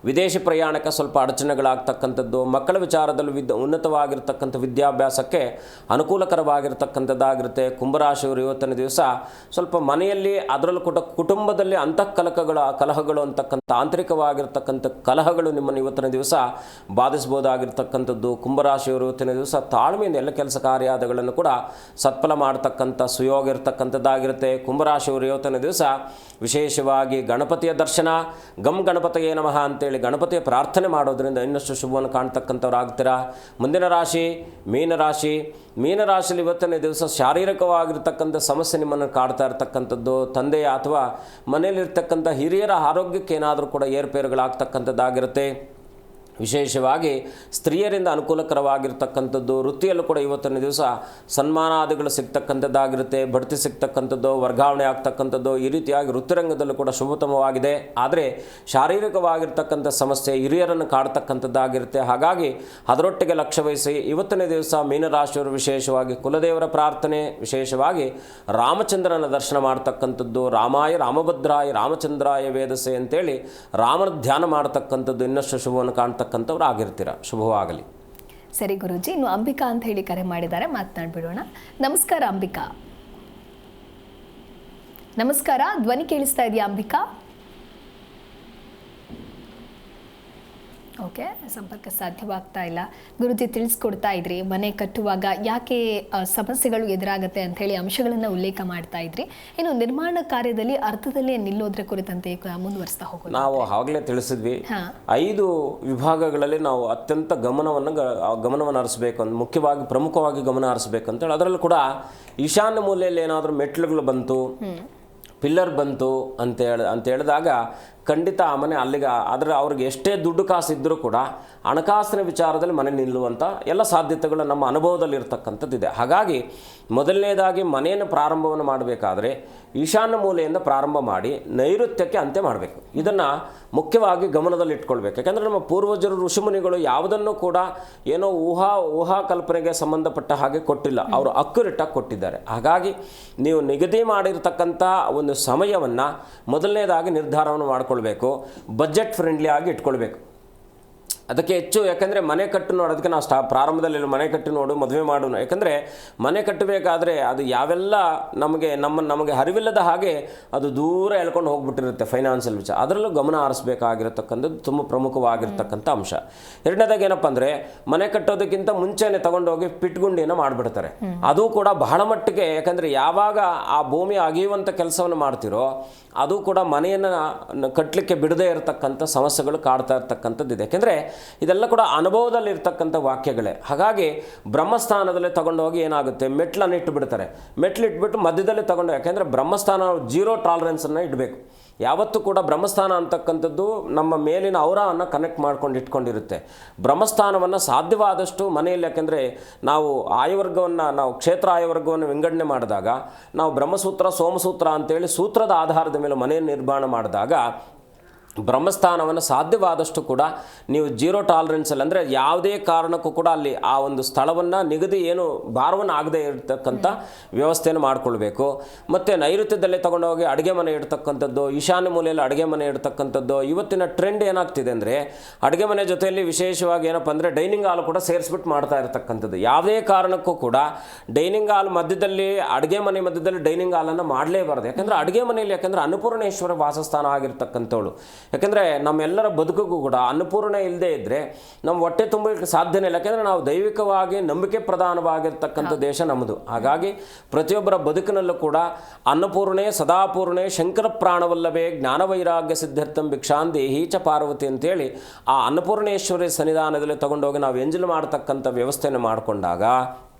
ವಿದೇಶಿ ಪ್ರಯಾಣಕ್ಕೆ ಸ್ವಲ್ಪ ಅಡಚಣೆಗಳಾಗ್ತಕ್ಕಂಥದ್ದು, ಮಕ್ಕಳ ವಿಚಾರದಲ್ಲಿ ಉನ್ನತವಾಗಿರ್ತಕ್ಕಂಥ ವಿದ್ಯಾಭ್ಯಾಸಕ್ಕೆ ಅನುಕೂಲಕರವಾಗಿರ್ತಕ್ಕಂಥದ್ದಾಗಿರುತ್ತೆ. ಕುಂಭರಾಶಿಯವರು ಇವತ್ತಿನ ದಿವಸ ಸ್ವಲ್ಪ ಮನೆಯಲ್ಲಿ ಅದರಲ್ಲೂ ಕೂಡ ಕುಟುಂಬದಲ್ಲಿ ಕಲಹಗಳು ಅಂತಕ್ಕಂಥ ಆಂತರಿಕವಾಗಿರ್ತಕ್ಕಂಥ ಕಲಹಗಳು ನಿಮ್ಮನ್ನು ಇವತ್ತಿನ ದಿವಸ ಬಾಧಿಸ್ಬೋದಾಗಿರ್ತಕ್ಕಂಥದ್ದು. ಕುಂಭರಾಶಿಯವರು ಇವತ್ತಿನ ದಿವಸ ತಾಳ್ಮೆಯಿಂದ ಎಲ್ಲ ಕೆಲಸ ಕಾರ್ಯಾದಿಗಳನ್ನು ಕೂಡ ಸತ್ಫಲ ಮಾಡ್ತಕ್ಕಂಥ ಸುಯೋಗ ಇರ್ತಕ್ಕಂಥದ್ದಾಗಿರುತ್ತೆ. ಕುಂಭರಾಶಿಯವರು ಇವತ್ತಿನ ದಿವಸ ವಿಶೇಷವಾಗಿ ಗಣಪತಿಯ ದರ್ಶನ, ಗಂ ಗಣಪತಿಯೇ ನಮಃ ಅಂತೇಳಿ ಗಣಪತಿಯ ಪ್ರಾರ್ಥನೆ ಮಾಡೋದ್ರಿಂದ ಇನ್ನಷ್ಟು ಶುಭವನ್ನು ಕಾಣ್ತಕ್ಕಂಥವ್ರಾಗ್ತೀರಾ. ಮುಂದಿನ ರಾಶಿ ಮೀನರಾಶಿ. ಮೀನರಾಶಿಯಲ್ಲಿ ಇವತ್ತಿನ ದಿವಸ ಶಾರೀರಿಕವಾಗಿರ್ತಕ್ಕಂಥ ಸಮಸ್ಯೆ ನಿಮ್ಮನ್ನು ಕಾಡ್ತಾ ಇರ್ತಕ್ಕಂಥದ್ದು, ತಂದೆಯ ಅಥವಾ ಮನೆಯಲ್ಲಿರ್ತಕ್ಕಂಥ ಹಿರಿಯರ ಆರೋಗ್ಯಕ್ಕೆ ಏನಾದರೂ ಕೂಡ ಏರ್ಪೇರುಗಳಾಗ್ತಕ್ಕಂಥದ್ದಾಗಿರುತ್ತೆ. ವಿಶೇಷವಾಗಿ ಸ್ತ್ರೀಯರಿಂದ ಅನುಕೂಲಕರವಾಗಿರ್ತಕ್ಕಂಥದ್ದು. ವೃತ್ತಿಯಲ್ಲೂ ಕೂಡ ಇವತ್ತಿನ ದಿವಸ ಸನ್ಮಾನಾದಿಗಳು ಸಿಗ್ತಕ್ಕಂಥದ್ದಾಗಿರುತ್ತೆ. ಬಡ್ತಿ ಸಿಗ್ತಕ್ಕಂಥದ್ದು, ವರ್ಗಾವಣೆ ಆಗ್ತಕ್ಕಂಥದ್ದು, ಈ ರೀತಿಯಾಗಿ ವೃತ್ತಿರಂಗದಲ್ಲೂ ಕೂಡ ಶುಭತಮವಾಗಿದೆ. ಆದರೆ ಶಾರೀರಿಕವಾಗಿರ್ತಕ್ಕಂಥ ಸಮಸ್ಯೆ ಹಿರಿಯರನ್ನು ಕಾಡ್ತಕ್ಕಂಥದ್ದಾಗಿರುತ್ತೆ. ಹಾಗಾಗಿ ಅದರೊಟ್ಟಿಗೆ ಲಕ್ಷ್ಯ ವಹಿಸಿ ಇವತ್ತಿನ ದಿವಸ ಮೀನರಾಶಿಯವರು ವಿಶೇಷವಾಗಿ ಕುಲದೇವರ ಪ್ರಾರ್ಥನೆ, ವಿಶೇಷವಾಗಿ ರಾಮಚಂದ್ರನ ದರ್ಶನ ಮಾಡ್ತಕ್ಕಂಥದ್ದು, ರಾಮಾಯ ರಾಮಭದ್ರಾಯ ರಾಮಚಂದ್ರಾಯ ವೇದಸೆ ಅಂತೇಳಿ ರಾಮನ ಧ್ಯಾನ ಮಾಡ್ತಕ್ಕಂಥದ್ದು ಇನ್ನಷ್ಟು ಶುಭವನ್ನು ಕಾಣ್ತಕ್ಕಂಥವ್ರು ಆಗಿರ್ತೀರ. ಶುಭವಾಗಲಿ. ಸರಿ ಗುರುಜಿ, ಇನ್ನು ಅಂಬಿಕಾ ಅಂತ ಹೇಳಿ ಕರೆ ಮಾಡಿದ್ದಾರೆ, ಮಾತನಾಡ್ಬಿಡೋಣ. ನಮಸ್ಕಾರ ಅಂಬಿಕಾ. ನಮಸ್ಕಾರ, ಧ್ವನಿ ಕೇಳಿಸ್ತಾ ಇದೆಯಾ ಅಂಬಿಕಾ? ಓಕೆ, ಸಂಪರ್ಕ ಸಾಧ್ಯವಾಗ್ತಾ ಇಲ್ಲ. ಗುರುಜಿ ತಿಳಿಸ್ಕೊಡ್ತಾ ಇದ್ರಿ ಮನೆ ಕಟ್ಟುವಾಗ ಯಾಕೆ ಸಮಸ್ಯೆಗಳು ಎದುರಾಗುತ್ತೆ ಅಂತ ಹೇಳಿ ಅಂಶಗಳನ್ನು ಉಲ್ಲೇಖ ಮಾಡ್ತಾ ಇದ್ರಿ. ಇನ್ನು ನಿರ್ಮಾಣ ಕಾರ್ಯದಲ್ಲಿ ಅರ್ಧದಲ್ಲೇ ನಿಲ್ಲೋದ್ರ ಕುರಿತಂತೆ ಮುಂದುವರಿಸ್ತಾ ಹೋಗೋದು. ನಾವು ಆಗಲೇ ತಿಳಿಸಿದ್ವಿ, 5 ವಿಭಾಗಗಳಲ್ಲಿ ನಾವು ಅತ್ಯಂತ ಗಮನವನ್ನು ಹರಿಸಬೇಕು, ಮುಖ್ಯವಾಗಿ ಪ್ರಮುಖವಾಗಿ ಗಮನ ಹರಿಸಬೇಕು ಅಂತೇಳಿ. ಅದರಲ್ಲೂ ಕೂಡ ಈಶಾನ್ಯ ಮೂಲೆಯಲ್ಲಿ ಏನಾದರೂ ಮೆಟ್ಲುಗಳು ಬಂತು, ಪಿಲ್ಲರ್ ಬಂತು ಅಂತ ಹೇಳಿದಾಗ ಖಂಡಿತ ಆ ಮನೆ ಅಲ್ಲಿಗೆ ಆದರೆ ಅವ್ರಿಗೆ ಎಷ್ಟೇ ದುಡ್ಡು ಕಾಸು ಇದ್ದರೂ ಕೂಡ ಹಣಕಾಸಿನ ವಿಚಾರದಲ್ಲಿ ಮನೆ ನಿಲ್ಲುವಂಥ ಎಲ್ಲ ಸಾಧ್ಯತೆಗಳು ನಮ್ಮ ಅನುಭವದಲ್ಲಿ ಇರ್ತಕ್ಕಂಥದ್ದಿದೆ. ಹಾಗಾಗಿ ಮೊದಲನೇದಾಗಿ ಮನೆಯನ್ನು ಪ್ರಾರಂಭವನ್ನು ಮಾಡಬೇಕಾದ್ರೆ ಈಶಾನ್ಯ ಮೂಲೆಯಿಂದ ಪ್ರಾರಂಭ ಮಾಡಿ ನೈಋತ್ಯಕ್ಕೆ ಅಂತ್ಯ ಮಾಡಬೇಕು. ಇದನ್ನು ಮುಖ್ಯವಾಗಿ ಗಮನದಲ್ಲಿ ಇಟ್ಕೊಳ್ಬೇಕು. ಯಾಕೆಂದರೆ ನಮ್ಮ ಪೂರ್ವಜರು ಋಷಿಮುನಿಗಳು ಯಾವುದನ್ನು ಕೂಡ ಏನೋ ಊಹಾ ಕಲ್ಪನೆಗೆ ಸಂಬಂಧಪಟ್ಟ ಹಾಗೆ ಕೊಟ್ಟಿಲ್ಲ, ಅವರು ಅಕ್ಯುರೇಟಾಗಿ ಕೊಟ್ಟಿದ್ದಾರೆ. ಹಾಗಾಗಿ ನೀವು ನಿಗದಿ ಮಾಡಿರ್ತಕ್ಕಂಥ ಒಂದು ಸಮಯವನ್ನು ಮೊದಲನೇದಾಗಿ ನಿರ್ಧಾರವನ್ನು ಮಾಡಿಕೊಳ್ಬೇಕು. ಬಜೆಟ್ ಫ್ರೆಂಡ್ಲಿ ಆಗಿ ಇಟ್ಕೊಳ್ಬೇಕು. ಅದಕ್ಕೆ ಹೆಚ್ಚು, ಯಾಕಂದರೆ ಮನೆ ಕಟ್ಟು ನೋಡೋದಕ್ಕೆ ನಾವು ಪ್ರಾರಂಭದಲ್ಲಿ ಮನೆ ಕಟ್ಟು ನೋಡು ಮದುವೆ ಮಾಡೋಣ. ಯಾಕಂದರೆ ಮನೆ ಕಟ್ಟಬೇಕಾದ್ರೆ ಅದು ಯಾವೆಲ್ಲ ನಮಗೆ ಅರಿವಿಲ್ಲದ ಹಾಗೆ ಅದು ದೂರ ಎಳ್ಕೊಂಡು ಹೋಗ್ಬಿಟ್ಟಿರುತ್ತೆ ಫೈನಾನ್ಷಿಯಲ್ ವಿಚಾರ. ಅದರಲ್ಲೂ ಗಮನ ಹರಿಸಬೇಕಾಗಿರತಕ್ಕಂಥದ್ದು ತುಂಬ ಪ್ರಮುಖವಾಗಿರ್ತಕ್ಕಂಥ ಅಂಶ. ಎರಡನೇದಾಗಿ ಏನಪ್ಪ ಅಂದರೆ ಮನೆ ಕಟ್ಟೋದಕ್ಕಿಂತ ಮುಂಚೆನೇ ತಗೊಂಡೋಗಿ ಪಿಟ್ಗುಂಡಿಯನ್ನು ಮಾಡಿಬಿಡ್ತಾರೆ. ಅದು ಕೂಡ ಬಹಳ ಮಟ್ಟಿಗೆ, ಯಾಕಂದರೆ ಯಾವಾಗ ಆ ಭೂಮಿ ಅಗೆಯುವಂಥ ಕೆಲಸವನ್ನು ಮಾಡ್ತಿರೋ ಅದು ಕೂಡ ಮನೆಯನ್ನು ಕಟ್ಟಲಿಕ್ಕೆ ಬಿಡದೇ ಇರತಕ್ಕಂಥ ಸಮಸ್ಯೆಗಳು ಕಾಡ್ತಾ ಇರ್ತಕ್ಕಂಥದ್ದಿದೆ. ಯಾಕೆಂದರೆ ಇದೆಲ್ಲ ಕೂಡ ಅನುಭವದಲ್ಲಿ ಇರ್ತಕ್ಕಂಥ ವಾಕ್ಯಗಳೇ. ಹಾಗಾಗಿ ಬ್ರಹ್ಮಸ್ಥಾನದಲ್ಲಿ ತಗೊಂಡೋಗಿ ಏನಾಗುತ್ತೆ, ಮೆಟ್ಲನ್ನು ಇಟ್ಟುಬಿಡ್ತಾರೆ. ಮೆಟ್ಲಿಟ್ಬಿಟ್ಟು ಮಧ್ಯದಲ್ಲಿ ತಗೊಂಡು, ಯಾಕೆಂದರೆ ಬ್ರಹ್ಮಸ್ಥಾನ 0 ಟಾಲರೆನ್ಸನ್ನು ಇಡಬೇಕು. ಯಾವತ್ತೂ ಕೂಡ ಬ್ರಹ್ಮಸ್ಥಾನ ಅಂತಕ್ಕಂಥದ್ದು ನಮ್ಮ ಮೇಲಿನ ಔರಾವನ್ನು ಕನೆಕ್ಟ್ ಮಾಡ್ಕೊಂಡು ಇಟ್ಕೊಂಡಿರುತ್ತೆ. ಬ್ರಹ್ಮಸ್ಥಾನವನ್ನು ಸಾಧ್ಯವಾದಷ್ಟು ಮನೆಯಲ್ಲಿ, ಯಾಕೆಂದರೆ ನಾವು ನಾವು ಕ್ಷೇತ್ರ ಆಯವರ್ಗವನ್ನು ವಿಂಗಡಣೆ ಮಾಡಿದಾಗ ನಾವು ಬ್ರಹ್ಮಸೂತ್ರ ಸೋಮಸೂತ್ರ ಅಂತೇಳಿ ಸೂತ್ರದ ಆಧಾರದ ಮೇಲೆ ಮನೆಯನ್ನು ನಿರ್ಮಾಣ ಮಾಡಿದಾಗ ಬ್ರಹ್ಮಸ್ಥಾನವನ್ನು ಸಾಧ್ಯವಾದಷ್ಟು ಕೂಡ ನೀವು ಜೀರೋ ಟಾಲರೆನ್ಸಲ್ಲಿ, ಅಂದರೆ ಯಾವುದೇ ಕಾರಣಕ್ಕೂ ಕೂಡ ಅಲ್ಲಿ ಆ ಒಂದು ಸ್ಥಳವನ್ನು ನಿಗದಿ ಏನು ಭಾರವನ್ನು ಆಗದೆ ಇರತಕ್ಕಂಥ ವ್ಯವಸ್ಥೆಯನ್ನು ಮಾಡಿಕೊಳ್ಬೇಕು. ಮತ್ತು ನೈಋತ್ಯದಲ್ಲಿ ತಗೊಂಡೋಗಿ ಅಡುಗೆ ಮನೆ ಇಡ್ತಕ್ಕಂಥದ್ದು, ಈಶಾನ್ಯ ಮೂಲೆಯಲ್ಲಿ ಅಡುಗೆ ಮನೆ ಇಡ್ತಕ್ಕಂಥದ್ದು. ಇವತ್ತಿನ ಟ್ರೆಂಡ್ ಏನಾಗ್ತಿದೆ ಅಂದರೆ ಅಡುಗೆ ಮನೆ ಜೊತೆಯಲ್ಲಿ ವಿಶೇಷವಾಗಿ ಏನಪ್ಪ ಅಂದರೆ ಡೈನಿಂಗ್ ಹಾಲ್ ಕೂಡ ಸೇರಿಸ್ಬಿಟ್ಟು ಮಾಡ್ತಾ ಇರತಕ್ಕಂಥದ್ದು. ಯಾವುದೇ ಕಾರಣಕ್ಕೂ ಕೂಡ ಡೈನಿಂಗ್ ಹಾಲ್ ಮಧ್ಯದಲ್ಲಿ, ಅಡುಗೆ ಮನೆ ಮಧ್ಯದಲ್ಲಿ ಡೈನಿಂಗ್ ಹಾಲನ್ನು ಮಾಡಲೇಬಾರ್ದು. ಯಾಕಂದರೆ ಅಡುಗೆ ಮನೆಯಲ್ಲಿ ಯಾಕಂದರೆ ಅನ್ನಪೂರ್ಣೇಶ್ವರ ವಾಸಸ್ಥಾನ ಆಗಿರ್ತಕ್ಕಂಥವಳು. ಯಾಕೆಂದರೆ ನಮ್ಮೆಲ್ಲರ ಬದುಕಿಗೂ ಕೂಡ ಅನ್ನಪೂರ್ಣ ಇಲ್ಲದೆ ಇದ್ದರೆ ನಮ್ಮ ಹೊಟ್ಟೆ ತುಂಬಲಿಕ್ಕೆ ಸಾಧ್ಯನೇ ಇಲ್ಲ. ಯಾಕೆಂದರೆ ನಾವು ದೈವಿಕವಾಗಿ ನಂಬಿಕೆ ಪ್ರಧಾನವಾಗಿರ್ತಕ್ಕಂಥ ದೇಶ ನಮ್ಮದು. ಹಾಗಾಗಿ ಪ್ರತಿಯೊಬ್ಬರ ಬದುಕಿನಲ್ಲೂ ಕೂಡ ಅನ್ನಪೂರ್ಣೆ ಸದಾಪೂರ್ಣೆ ಶಂಕರ ಪ್ರಾಣವಲ್ಲವೇ ಜ್ಞಾನವೈರಾಗ್ಯ ಸಿದ್ಧಾರ್ಥಂ ಭಿಕ್ಷಾಂದೇಹಿ ಚ ಪಾರ್ವತಿ ಅಂತೇಳಿ ಆ ಅನ್ನಪೂರ್ಣೇಶ್ವರಿ ಸನ್ನಿಧಾನದಲ್ಲಿ ತಗೊಂಡೋಗಿ ನಾವು ಎಂಜಲು ಮಾಡತಕ್ಕಂಥ ವ್ಯವಸ್ಥೆಯನ್ನು ಮಾಡಿಕೊಂಡಾಗ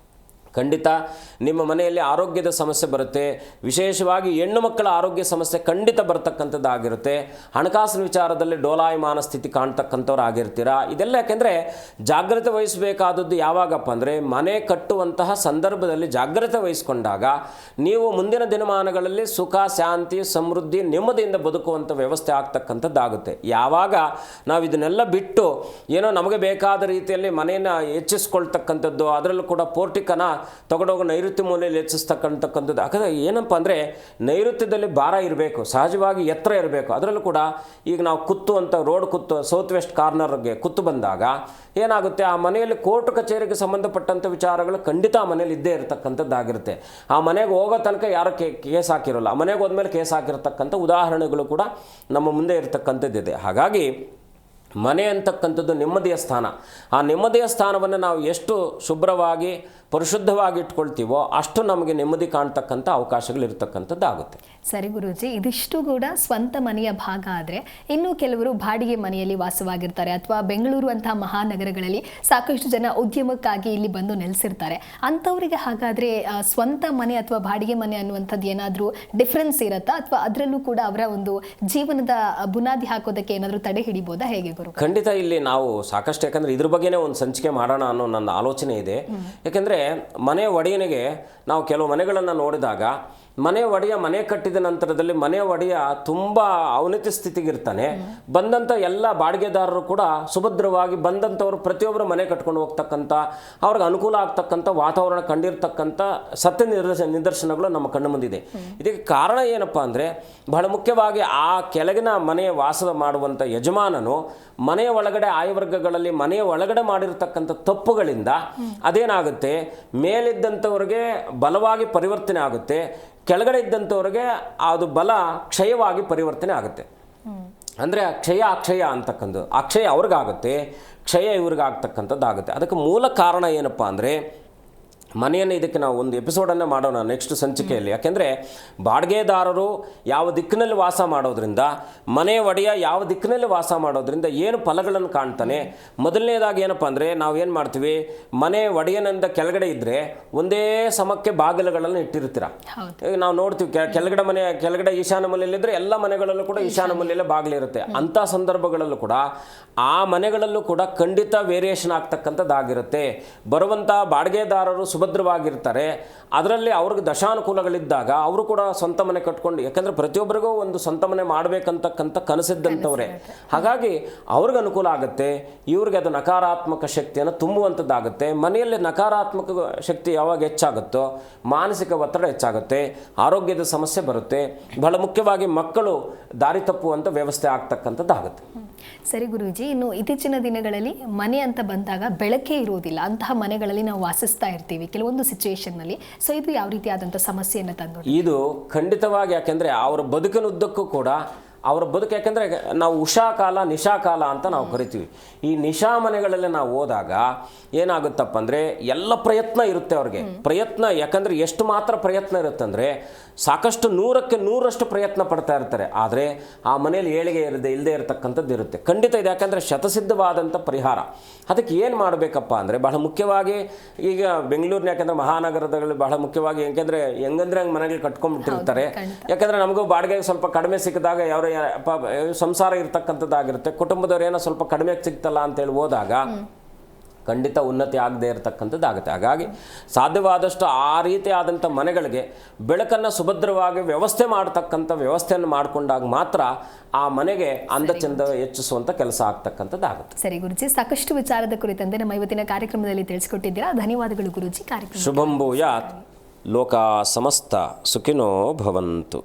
ಖಂಡಿತ ನಿಮ್ಮ ಮನೆಯಲ್ಲಿ ಆರೋಗ್ಯದ ಸಮಸ್ಯೆ ಬರುತ್ತೆ. ವಿಶೇಷವಾಗಿ ಹೆಣ್ಣು ಮಕ್ಕಳ ಆರೋಗ್ಯ ಸಮಸ್ಯೆ ಖಂಡಿತ ಬರ್ತಕ್ಕಂಥದ್ದಾಗಿರುತ್ತೆ. ಹಣಕಾಸಿನ ವಿಚಾರದಲ್ಲಿ ಡೋಲಾಯಮಾನ ಸ್ಥಿತಿ ಕಾಣ್ತಕ್ಕಂಥವ್ರು ಆಗಿರ್ತೀರ. ಇದೆಲ್ಲ ಯಾಕೆಂದರೆ ಜಾಗ್ರತೆ ವಹಿಸಬೇಕಾದದ್ದು ಯಾವಾಗಪ್ಪ ಅಂದರೆ ಮನೆ ಕಟ್ಟುವಂತಹ ಸಂದರ್ಭದಲ್ಲಿ ಜಾಗ್ರತೆ ವಹಿಸ್ಕೊಂಡಾಗ ನೀವು ಮುಂದಿನ ದಿನಮಾನಗಳಲ್ಲಿ ಸುಖ ಶಾಂತಿ ಸಮೃದ್ಧಿ ನೆಮ್ಮದಿಯಿಂದ ಬದುಕುವಂಥ ವ್ಯವಸ್ಥೆ ಆಗ್ತಕ್ಕಂಥದ್ದಾಗುತ್ತೆ. ಯಾವಾಗ ನಾವು ಇದನ್ನೆಲ್ಲ ಬಿಟ್ಟು ಏನೋ ನಮಗೆ ಬೇಕಾದ ರೀತಿಯಲ್ಲಿ ಮನೆಯನ್ನು ಹೆಚ್ಚಿಸ್ಕೊಳ್ತಕ್ಕಂಥದ್ದು, ಅದರಲ್ಲೂ ಕೂಡ ಪೋರ್ಟಿಕನ ತಗೊಂಡೋಗಿ ನೈಋತ್ಯ ಮೂಲೆಯಲ್ಲಿ ಹೆಚ್ಚಿಸ್ತಕ್ಕಂಥದ್ದು. ಯಾಕಂದರೆ ಏನಪ್ಪ ಅಂದರೆ ನೈಋತ್ಯದಲ್ಲಿ ಭಾರ ಇರಬೇಕು, ಸಹಜವಾಗಿ ಎತ್ತರ ಇರಬೇಕು. ಅದರಲ್ಲೂ ಕೂಡ ಈಗ ನಾವು ಕುತ್ತು ಅಂತ ರೋಡ್ ಕುತ್ತು ಸೌತ್ ವೆಸ್ಟ್ ಕಾರ್ನರ್ಗೆ ಕುತ್ತು ಬಂದಾಗ ಏನಾಗುತ್ತೆ, ಆ ಮನೆಯಲ್ಲಿ ಕೋರ್ಟ್ ಕಚೇರಿಗೆ ಸಂಬಂಧಪಟ್ಟಂಥ ವಿಚಾರಗಳು ಖಂಡಿತ ಆ ಮನೇಲಿ ಇದ್ದೇ ಇರತಕ್ಕಂಥದ್ದಾಗಿರುತ್ತೆ. ಆ ಮನೆಗೆ ಹೋಗೋ ತನಕ ಯಾರು ಕೇಸ್ ಹಾಕಿರೋಲ್ಲ, ಆ ಮನೆಗೆ ಹೋದ್ಮೇಲೆ ಕೇಸ್ ಹಾಕಿರ್ತಕ್ಕಂಥ ಉದಾಹರಣೆಗಳು ಕೂಡ ನಮ್ಮ ಮುಂದೆ ಇರತಕ್ಕಂಥದ್ದಿದೆ. ಹಾಗಾಗಿ ಮನೆ ಅಂತಕ್ಕಂಥದ್ದು ನೆಮ್ಮದಿಯ ಸ್ಥಾನ. ಆ ನೆಮ್ಮದಿಯ ಸ್ಥಾನವನ್ನು ನಾವು ಎಷ್ಟು ಶುಭ್ರವಾಗಿ ಪರಿಶುದ್ಧವಾಗಿ ಇಟ್ಕೊಳ್ತೀವೋ ಅಷ್ಟು ನಮಗೆ ನೆಮ್ಮದಿ ಕಾಣ್ತಕ್ಕಂಥ ಅವಕಾಶಗಳಿರ್ತಕ್ಕಂಥದ್ದಾಗುತ್ತೆ. ಸರಿ ಗುರೂಜಿ, ಇದಿಷ್ಟು ಕೂಡ ಸ್ವಂತ ಮನೆಯ ಭಾಗ ಆದರೆ ಇನ್ನು ಕೆಲವರು ಬಾಡಿಗೆ ಮನೆಯಲ್ಲಿ ವಾಸವಾಗಿರ್ತಾರೆ ಅಥವಾ ಬೆಂಗಳೂರು ಅಂತಹ ಮಹಾನಗರಗಳಲ್ಲಿ ಸಾಕಷ್ಟು ಜನ ಉದ್ಯಮಕ್ಕಾಗಿ ಇಲ್ಲಿ ಬಂದು ನೆಲೆಸಿರ್ತಾರೆ. ಅಂಥವರಿಗೆ ಹಾಗಾದರೆ ಸ್ವಂತ ಮನೆ ಅಥವಾ ಬಾಡಿಗೆ ಮನೆ ಅನ್ನುವಂಥದ್ದು ಏನಾದರೂ ಡಿಫ್ರೆನ್ಸ್ ಇರುತ್ತಾ ಅಥವಾ ಅದರಲ್ಲೂ ಕೂಡ ಅವರ ಒಂದು ಜೀವನದ ಬುನಾದಿ ಹಾಕೋದಕ್ಕೆ ಏನಾದರೂ ತಡೆ ಹಿಡಿಬೋದಾ, ಹೇಗೆ ಗುರು? ಖಂಡಿತ ಇಲ್ಲಿ ನಾವು ಸಾಕಷ್ಟು, ಯಾಕಂದರೆ ಇದ್ರ ಬಗ್ಗೆನೇ ಒಂದು ಸಂಚಿಕೆ ಮಾಡೋಣ ಅನ್ನೋ ನನ್ನ ಆಲೋಚನೆ ಇದೆ. ಯಾಕೆಂದರೆ ಮನೆ ಒಡೆಯನಿಗೆ ನಾವು ಕೆಲವು ಮನೆಗಳನ್ನು ನೋಡಿದಾಗ ಮನೆ ಒಡೆಯ ಮನೆ ಕಟ್ಟಿದ ನಂತರದಲ್ಲಿ ಮನೆ ಒಡೆಯ ತುಂಬ ಅವನತಿ ಸ್ಥಿತಿಗಿರ್ತಾನೆ. ಬಂದಂಥ ಎಲ್ಲ ಬಾಡಿಗೆದಾರರು ಕೂಡ ಸುಭದ್ರವಾಗಿ ಬಂದಂಥವ್ರು ಪ್ರತಿಯೊಬ್ಬರು ಮನೆ ಕಟ್ಕೊಂಡು ಹೋಗ್ತಕ್ಕಂಥ, ಅವ್ರಿಗೆ ಅನುಕೂಲ ಆಗ್ತಕ್ಕಂಥ ವಾತಾವರಣ ಕಂಡಿರ್ತಕ್ಕಂಥ ಸತ್ಯ ನಿದರ್ಶನಗಳು ನಮ್ಮ ಕಣ್ಣು ಮುಂದಿದೆ. ಇದಕ್ಕೆ ಕಾರಣ ಏನಪ್ಪ ಅಂದರೆ ಬಹಳ ಮುಖ್ಯವಾಗಿ ಆ ಕೆಳಗಿನ ಮನೆಯ ವಾಸ ಮಾಡುವಂಥ ಯಜಮಾನನು ಮನೆಯ ಒಳಗಡೆ ಆಯವರ್ಗಗಳಲ್ಲಿ ಮನೆಯ ಒಳಗಡೆ ಮಾಡಿರ್ತಕ್ಕಂಥ ತಪ್ಪುಗಳಿಂದ ಅದೇನಾಗುತ್ತೆ, ಮೇಲಿದ್ದಂಥವ್ರಿಗೆ ಬಲವಾಗಿ ಪರಿವರ್ತನೆ ಆಗುತ್ತೆ, ಕೆಳಗಡೆ ಇದ್ದಂಥವ್ರಿಗೆ ಅದು ಬಲ ಕ್ಷಯವಾಗಿ ಪರಿವರ್ತನೆ ಆಗುತ್ತೆ. ಅಂದರೆ ಅಕ್ಷಯ ಅಂತಕ್ಕಂಥದ್ದು, ಅಕ್ಷಯ ಅವ್ರಿಗಾಗುತ್ತೆ, ಕ್ಷಯ ಇವ್ರಿಗಾಗ್ತಕ್ಕಂಥದ್ದಾಗುತ್ತೆ. ಅದಕ್ಕೆ ಮೂಲ ಕಾರಣ ಏನಪ್ಪ ಅಂದರೆ ಮನೆಯನ್ನು, ಇದಕ್ಕೆ ನಾವು ಒಂದು ಎಪಿಸೋಡನ್ನು ಮಾಡೋಣ ನೆಕ್ಸ್ಟ್ ಸಂಚಿಕೆಯಲ್ಲಿ. ಯಾಕೆಂದರೆ ಬಾಡಿಗೆದಾರರು ಯಾವ ದಿಕ್ಕಿನಲ್ಲಿ ವಾಸ ಮಾಡೋದ್ರಿಂದ, ಮನೆ ಒಡೆಯ ಯಾವ ದಿಕ್ಕಿನಲ್ಲಿ ವಾಸ ಮಾಡೋದ್ರಿಂದ ಏನು ಫಲಗಳನ್ನು ಕಾಣ್ತಾನೆ. ಮೊದಲನೇದಾಗಿ ಏನಪ್ಪ ಅಂದರೆ ನಾವೇನು ಮಾಡ್ತೀವಿ, ಮನೆ ಒಡೆಯನಿಂದ ಕೆಳಗಡೆ ಇದ್ದರೆ ಒಂದೇ ಸಮಕ್ಕೆ ಬಾಗಿಲುಗಳನ್ನು ಇಟ್ಟಿರ್ತೀರ. ಈಗ ನಾವು ನೋಡ್ತೀವಿ ಕೆಳಗಡೆ ಈಶಾನ್ಯ ಮೂಲೆಯಲ್ಲಿದ್ದರೆ ಎಲ್ಲ ಮನೆಗಳಲ್ಲೂ ಕೂಡ ಈಶಾನ್ಯ ಮೂಲೆಯಲ್ಲೇ ಬಾಗಿಲಿರುತ್ತೆ. ಅಂಥ ಸಂದರ್ಭಗಳಲ್ಲೂ ಕೂಡ ಆ ಮನೆಗಳಲ್ಲೂ ಕೂಡ ಖಂಡಿತ ವೇರಿಯೇಷನ್ ಆಗ್ತಕ್ಕಂಥದ್ದಾಗಿರುತ್ತೆ. ಬರುವಂಥ ಬಾಡಿಗೆದಾರರು ಸುಭದ್ರವಾಗಿರ್ತಾರೆ. ಅದರಲ್ಲಿ ಅವ್ರಿಗೆ ದಶಾನುಕೂಲಗಳಿದ್ದಾಗ ಅವರು ಕೂಡ ಸ್ವಂತ ಮನೆ ಕಟ್ಕೊಂಡು, ಯಾಕಂದರೆ ಪ್ರತಿಯೊಬ್ಬರಿಗೂ ಒಂದು ಸ್ವಂತ ಮನೆ ಮಾಡಬೇಕಂತಕ್ಕಂಥ ಕನಸಿದ್ದಂಥವ್ರೆ. ಹಾಗಾಗಿ ಅವ್ರಿಗೆ ಅನುಕೂಲ ಆಗುತ್ತೆ, ಇವ್ರಿಗೆ ಅದು ನಕಾರಾತ್ಮಕ ಶಕ್ತಿಯನ್ನು ತುಂಬುವಂಥದ್ದಾಗುತ್ತೆ. ಮನೆಯಲ್ಲಿ ನಕಾರಾತ್ಮಕ ಶಕ್ತಿ ಯಾವಾಗ ಹೆಚ್ಚಾಗುತ್ತೋ ಮಾನಸಿಕ ಒತ್ತಡ ಹೆಚ್ಚಾಗುತ್ತೆ, ಆರೋಗ್ಯದ ಸಮಸ್ಯೆ ಬರುತ್ತೆ, ಬಹಳ ಮುಖ್ಯವಾಗಿ ಮಕ್ಕಳು ದಾರಿ ತಪ್ಪುವಂಥ ವ್ಯವಸ್ಥೆ ಆಗ್ತಕ್ಕಂಥದ್ದಾಗುತ್ತೆ. ಸರಿ ಗುರೂಜಿ, ಇನ್ನು ಇತ್ತೀಚಿನ ದಿನಗಳಲ್ಲಿ ಮನೆ ಅಂತ ಬಂದಾಗ ಬೆಳಕೇ ಇರುವುದಿಲ್ಲ, ಅಂತಹ ಮನೆಗಳಲ್ಲಿ ನಾವು ವಾಸಿಸ್ತಾ ಇರ್ತೀವಿ ಕೆಲವೊಂದು ಸಿಚುವೇಶನ್ನಲ್ಲಿ. ಸೊ ಇದು ಯಾವ ರೀತಿಯಾದಂಥ ಸಮಸ್ಯೆಯನ್ನು ತಂದು ಇದು ಖಂಡಿತವಾಗಿ, ಯಾಕೆಂದರೆ ಅವರ ಬದುಕಿನುದ್ದಕ್ಕೂ ಕೂಡ ಅವರ ಬದುಕು, ಯಾಕೆಂದರೆ ನಾವು ಉಷಾಕಾಲ ನಿಶಾಕಾಲ ಅಂತ ನಾವು ಕರಿತೀವಿ. ಈ ನಿಶಾ ಮನೆಗಳಲ್ಲಿ ನಾವು ಹೋದಾಗ ಏನಾಗುತ್ತಪ್ಪ ಅಂದರೆ ಎಲ್ಲ ಪ್ರಯತ್ನ ಇರುತ್ತೆ ಅವ್ರಿಗೆ. ಪ್ರಯತ್ನ ಯಾಕಂದರೆ ಎಷ್ಟು ಮಾತ್ರ ಪ್ರಯತ್ನ ಇರುತ್ತೆ ಅಂದರೆ ಸಾಕಷ್ಟು 100ಕ್ಕೆ 100ರಷ್ಟು ಪ್ರಯತ್ನ ಪಡ್ತಾ ಇರ್ತಾರೆ. ಆದರೆ ಆ ಮನೆಯಲ್ಲಿ ಏಳಿಗೆ ಇಲ್ಲದೆ ಇರತಕ್ಕಂಥದ್ದು ಇರುತ್ತೆ. ಖಂಡಿತ ಇದೆ, ಯಾಕಂದರೆ ಶತಸಿದ್ಧವಾದಂಥ ಪರಿಹಾರ. ಅದಕ್ಕೆ ಏನು ಮಾಡಬೇಕಪ್ಪ ಅಂದರೆ ಬಹಳ ಮುಖ್ಯವಾಗಿ ಈಗ ಬೆಂಗಳೂರಿನ, ಯಾಕೆಂದರೆ ಮಹಾನಗರದಲ್ಲಿ ಬಹಳ ಮುಖ್ಯವಾಗಿ ಯಾಕೆಂದರೆ ಹೆಂಗಂದ್ರೆ ಹಂಗೆ ಮನೆಗಳು ಕಟ್ಕೊಂಡ್ಬಿಟ್ಟಿರ್ತಾರೆ. ಯಾಕೆಂದರೆ ನಮಗೂ ಬಾಡಿಗೆ ಸ್ವಲ್ಪ ಕಡಿಮೆ ಸಿಕ್ಕಿದಾಗ ಯಾವ ಸಂಸಾರ ಇರ್ತಕ್ಕಂಥದ್ದಾಗಿರುತ್ತೆ, ಕುಟುಂಬದವ್ರು ಏನೋ ಸ್ವಲ್ಪ ಕಡಿಮೆ ಸಿಗ್ತಲ್ಲ ಅಂತೇಳಿ ಹೋದಾಗ ಖಂಡಿತ ಉನ್ನತಿ ಆಗದೇ ಇರತಕ್ಕಂಥದ್ದಾಗುತ್ತೆ. ಹಾಗಾಗಿ ಸಾಧ್ಯವಾದಷ್ಟು ಆ ರೀತಿ ಆದಂಥ ಮನೆಗಳಿಗೆ ಬೆಳಕನ್ನು ಸುಭದ್ರವಾಗಿ ವ್ಯವಸ್ಥೆ ಮಾಡ್ತಕ್ಕಂಥ ವ್ಯವಸ್ಥೆಯನ್ನು ಮಾಡಿಕೊಂಡಾಗ ಮಾತ್ರ ಆ ಮನೆಗೆ ಅಂದ ಚಂದ ಹೆಚ್ಚಿಸುವಂಥ ಕೆಲಸ ಆಗ್ತಕ್ಕಂಥದ್ದಾಗುತ್ತೆ. ಸರಿ ಗುರುಜಿ, ಸಾಕಷ್ಟು ವಿಚಾರದ ಕುರಿತಂತೆ ನಮ್ಮ ಇವತ್ತಿನ ಕಾರ್ಯಕ್ರಮದಲ್ಲಿ ತಿಳಿಸಿಕೊಟ್ಟಿದ್ದೀರಾ. ಧನ್ಯವಾದಗಳು ಗುರುಜಿ. ಕಾರ್ಯಕ್ರಮ ಶುಭಂ ಭೂಯಾತ್, ಲೋಕ ಸಮಸ್ತ ಸುಖಿನೋ ಭವಂತು.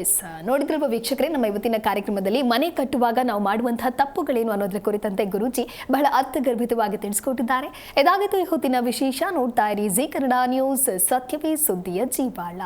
ಎಸ್, ನೋಡಿದ್ರಲ್ವ ವೀಕ್ಷಕರೇ, ನಮ್ಮ ಇವತ್ತಿನ ಕಾರ್ಯಕ್ರಮದಲ್ಲಿ ಮನೆ ಕಟ್ಟುವಾಗ ನಾವು ಮಾಡುವಂತಹ ತಪ್ಪುಗಳೇನು ಅನ್ನೋದ್ರ ಕುರಿತಂತೆ ಗುರೂಜಿ ಬಹಳ ಅರ್ಥಗರ್ಭಿತವಾಗಿ ತಿಳಿಸ್ಕೊಟ್ಟಿದ್ದಾರೆ. ಇದಾಗಿತ್ತು ಈ ಹೊತ್ತಿನ ವಿಶೇಷ. ನೋಡ್ತಾ ಇರಿ ಜೀ ಕನ್ನಡ ನ್ಯೂಸ್, ಸತ್ಯವೇ ಸುದ್ದಿಯ ಜೀವಾಳ.